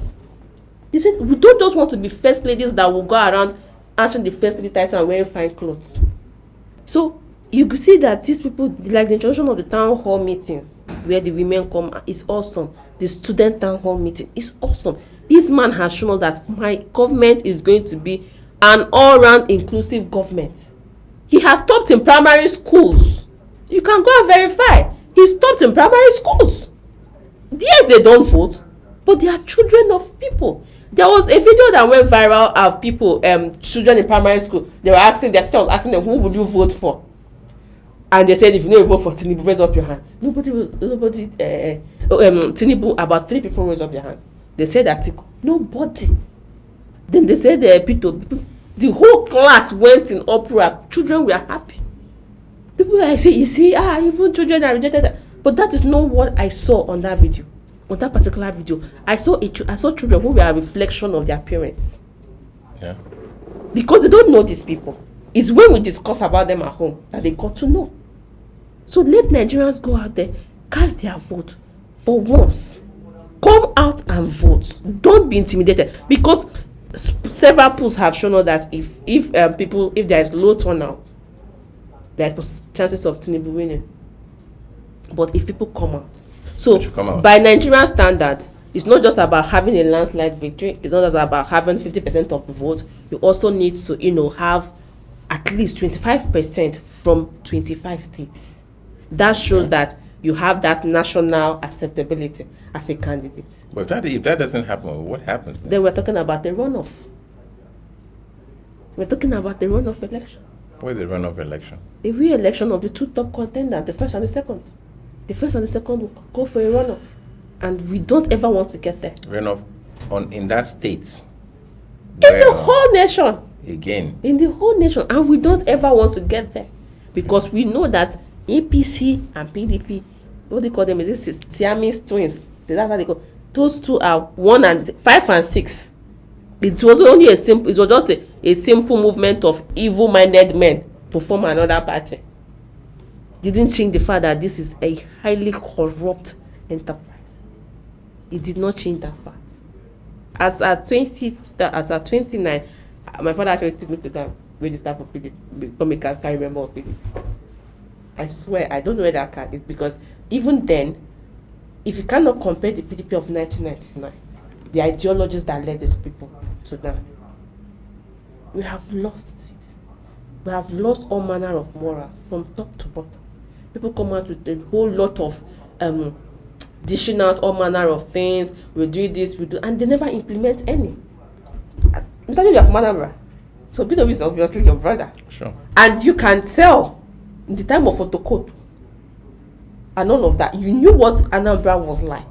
Speaker 1: They said we don't just want to be first ladies that will go around answering the first lady title and wearing fine clothes. So you could see that these people, like the introduction of the town hall meetings where the women come, is awesome. The student town hall meeting is awesome. This man has shown us that my government is going to be an all-round inclusive government. He has stopped in primary schools. You can go and verify. He stopped in primary schools. Yes, they don't vote, but they are children of people. There was a video that went viral of people, children in primary school. They were asking, their teacher was asking them, who will you vote for? And they said, if you know you vote for Tinubu, raise up your hands. Tinubu, about 3 people raised up their hand. They said Atiku, nobody. Then they said Peter, the whole class went in uproar. Children were happy. People were say, you see, even children are rejected. But that is not what I saw on that video. On that particular video, I saw children who were a reflection of their parents.
Speaker 2: Yeah. Because
Speaker 1: they don't know these people. It's when we discuss about them at home that they got to know. So let Nigerians go out there, cast their vote for once. Come out and vote. Don't be intimidated, because several polls have shown us that if there is low turnout, there's chances of Tinubu winning. But if people come out. So, by Nigerian standard, it's not just about having a landslide victory. It's not just about having 50% of the vote. You also need to, have at least 25% from 25 states. That shows that you have that national acceptability as a candidate.
Speaker 2: But if that doesn't happen, what happens then?
Speaker 1: Then we're talking about the runoff. We're talking about the runoff election.
Speaker 2: What is the runoff election?
Speaker 1: The re-election of the 2 top contenders, the first and the second. The first and the second will go for a runoff. And we don't ever want to get there.
Speaker 2: Runoff in that state?
Speaker 1: In the whole nation.
Speaker 2: Again? In
Speaker 1: the whole nation. And we don't ever want to get there. Because we know that APC and PDP, what they call them, is this Siamese twins. So that's how they call. Those two are 5 and 6. It was only just a simple movement of evil-minded men to form another party. Didn't change the fact that this is a highly corrupt enterprise. It did not change that fact. As at 29, my father actually took me to go register for PDP, become a carry member of PDP. I swear, I don't know where that card is, because even then, if you cannot compare the PDP of 1999, the ideologies that led these people to now, we have lost it. We have lost all manner of morals from top to bottom. People come out with a whole lot of dishing out all manner of things. We'll do this, and they never implement any. Mr. Jude, you're from Anambra, so Peter Obi is obviously your brother.
Speaker 2: Sure.
Speaker 1: And you can tell in the time of photocode and all of that, you knew what Anambra was like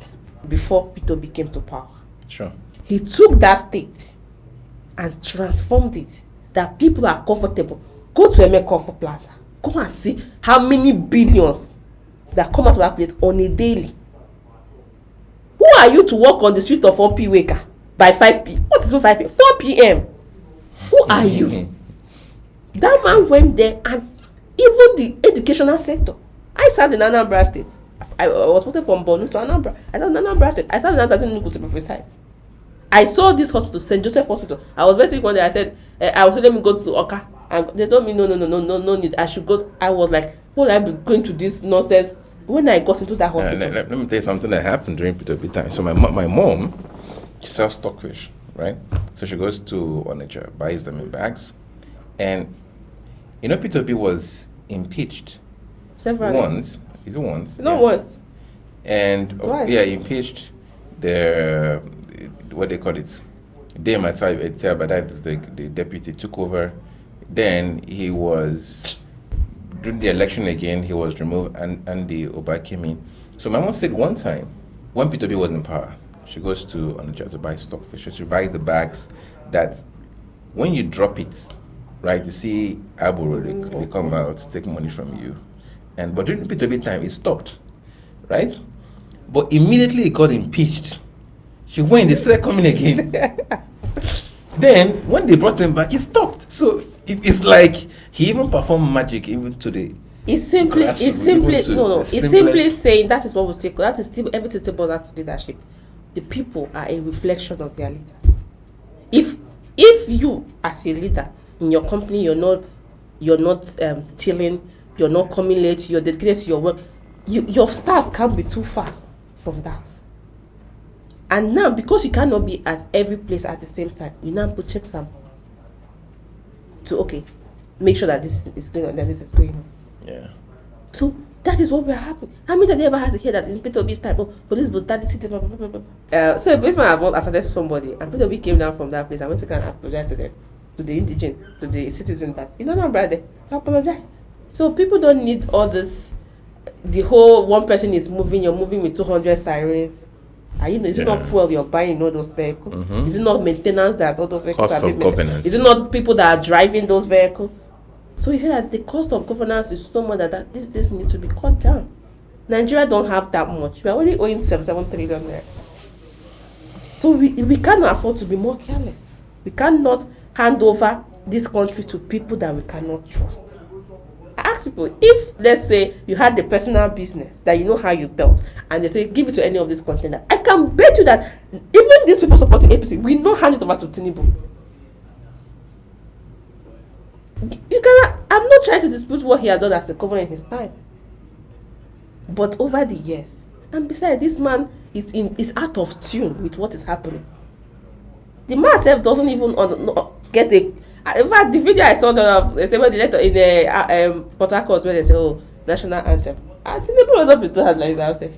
Speaker 1: before Peter Obi came to power.
Speaker 2: Sure.
Speaker 1: He took that state and transformed it, that people are comfortable. Go to Emekofu Plaza. Go and see how many billions that come out of that place on a daily. Who are you to walk on the street of Opiweka by 5 p.m.? What is 5 p.m.? 4 p.m. Who are you? That man went there, and even the educational sector. I served in Anambra State. I was posted from Borno to Anambra. I served in Anambra State. I served in Anambra, to be precise. I saw this hospital, St. Joseph Hospital. I was very sick one day. I said, I was let me go to Oka. And they told me, no need. I should go. I was like, will I be going to this nonsense? When I got into that hospital.
Speaker 2: Let me tell you something that happened during Peter Obi time. So my mom, she sells stockfish, right? So she goes to Onitsha, buys them in bags. And Peter Obi was impeached
Speaker 1: Several.
Speaker 2: once. Is it once?
Speaker 1: Not
Speaker 2: Yeah.
Speaker 1: once.
Speaker 2: And
Speaker 1: Twice.
Speaker 2: impeached the what they call it. Dame Etel, but that is the deputy took over. Then he was during the election again. He was removed, and the Oba came in. So my mom said one time when Peter Obi was in power, she goes to Onitsha to buy stockfish. She buys the bags that when you drop it, right, you see Aburo, they come out, take money from you. But during Peter Obi time, it stopped, right? But immediately he got impeached. He went, they started coming again. Then when they brought him back, he stopped. So it's like he even performed magic even to the.
Speaker 1: It's simply saying that is what we still. That is still everything still boils down to leadership. The people are a reflection of their leaders. If you as a leader in your company, you're not stealing, you're not coming late, you're dedicated to your work, your staffs can't be too far from that. And now, because you cannot be at every place at the same time, you now put checks and balances to make sure that this is going on, that this is going on.
Speaker 2: Yeah.
Speaker 1: So that is what we're happening. How many times have you ever had to hear that in Peter Obi's time, police brutality, blah, blah, blah, blah. So if policeman have assaulted somebody and Peter Obi came down from that place, I went to go and apologize to them, to the indigent, to the citizen that, not brother, to apologize. So people don't need all this, the whole one person is moving, you're moving with 200 sirens. Is it not fuel you're buying all those vehicles?
Speaker 2: Mm-hmm.
Speaker 1: Is it not maintenance that all those vehicles
Speaker 2: Cost
Speaker 1: are
Speaker 2: of governance.
Speaker 1: Is it not people that are driving those vehicles? So he said that the cost of governance is so much that this needs to be cut down. Nigeria don't have that much. We're only owing 77 trillion there. So we cannot afford to be more careless. We cannot hand over this country to people that we cannot trust. I ask people, if let's say you had the personal business that you know how you built, and they say give it to any of these contenders, I can bet you that even these people supporting APC will not hand it over to Tinubu. I'm not trying to dispute what he has done as a governor in his time, but over the years, and besides, this man is out of tune with what is happening. The man himself doesn't even get a. In fact, the video I saw they say when the letter in the Port Harcourt where they say, national anthem. And Tinubu was up his two hands like that. I say,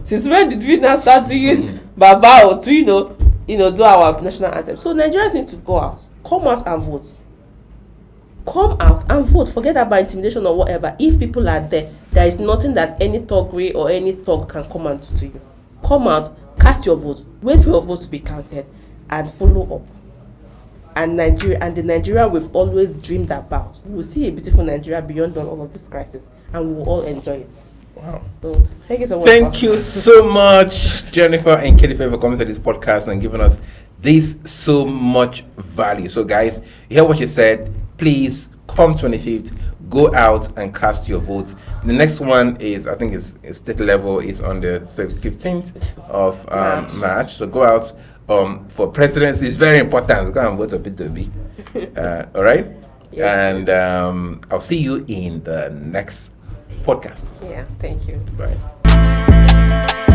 Speaker 1: since when did we now start doing Baba to do our national anthem? So Nigerians need to go out, come out and vote. Come out and vote. Forget about intimidation or whatever. If people are there is nothing that any thuggery or any thug can come and do to you. Come out, cast your vote, wait for your vote to be counted, and follow up. And the Nigeria we've always dreamed about. We will see a beautiful Nigeria beyond all of this crisis, and we will all enjoy it.
Speaker 2: Wow.
Speaker 1: So thank you so much.
Speaker 2: Thank you so much, Jennifer and Katie, for coming to this podcast and giving us this so much value. So guys, you hear what she said. Please come 25th, go out and cast your votes. The next one is, I think, is state level. It's on the 15th of March. So go out. For presidency, it's very important. Go and vote for Peter Obi. All right? Yes, and I'll see you in the next podcast.
Speaker 1: Yeah, thank you.
Speaker 2: Bye.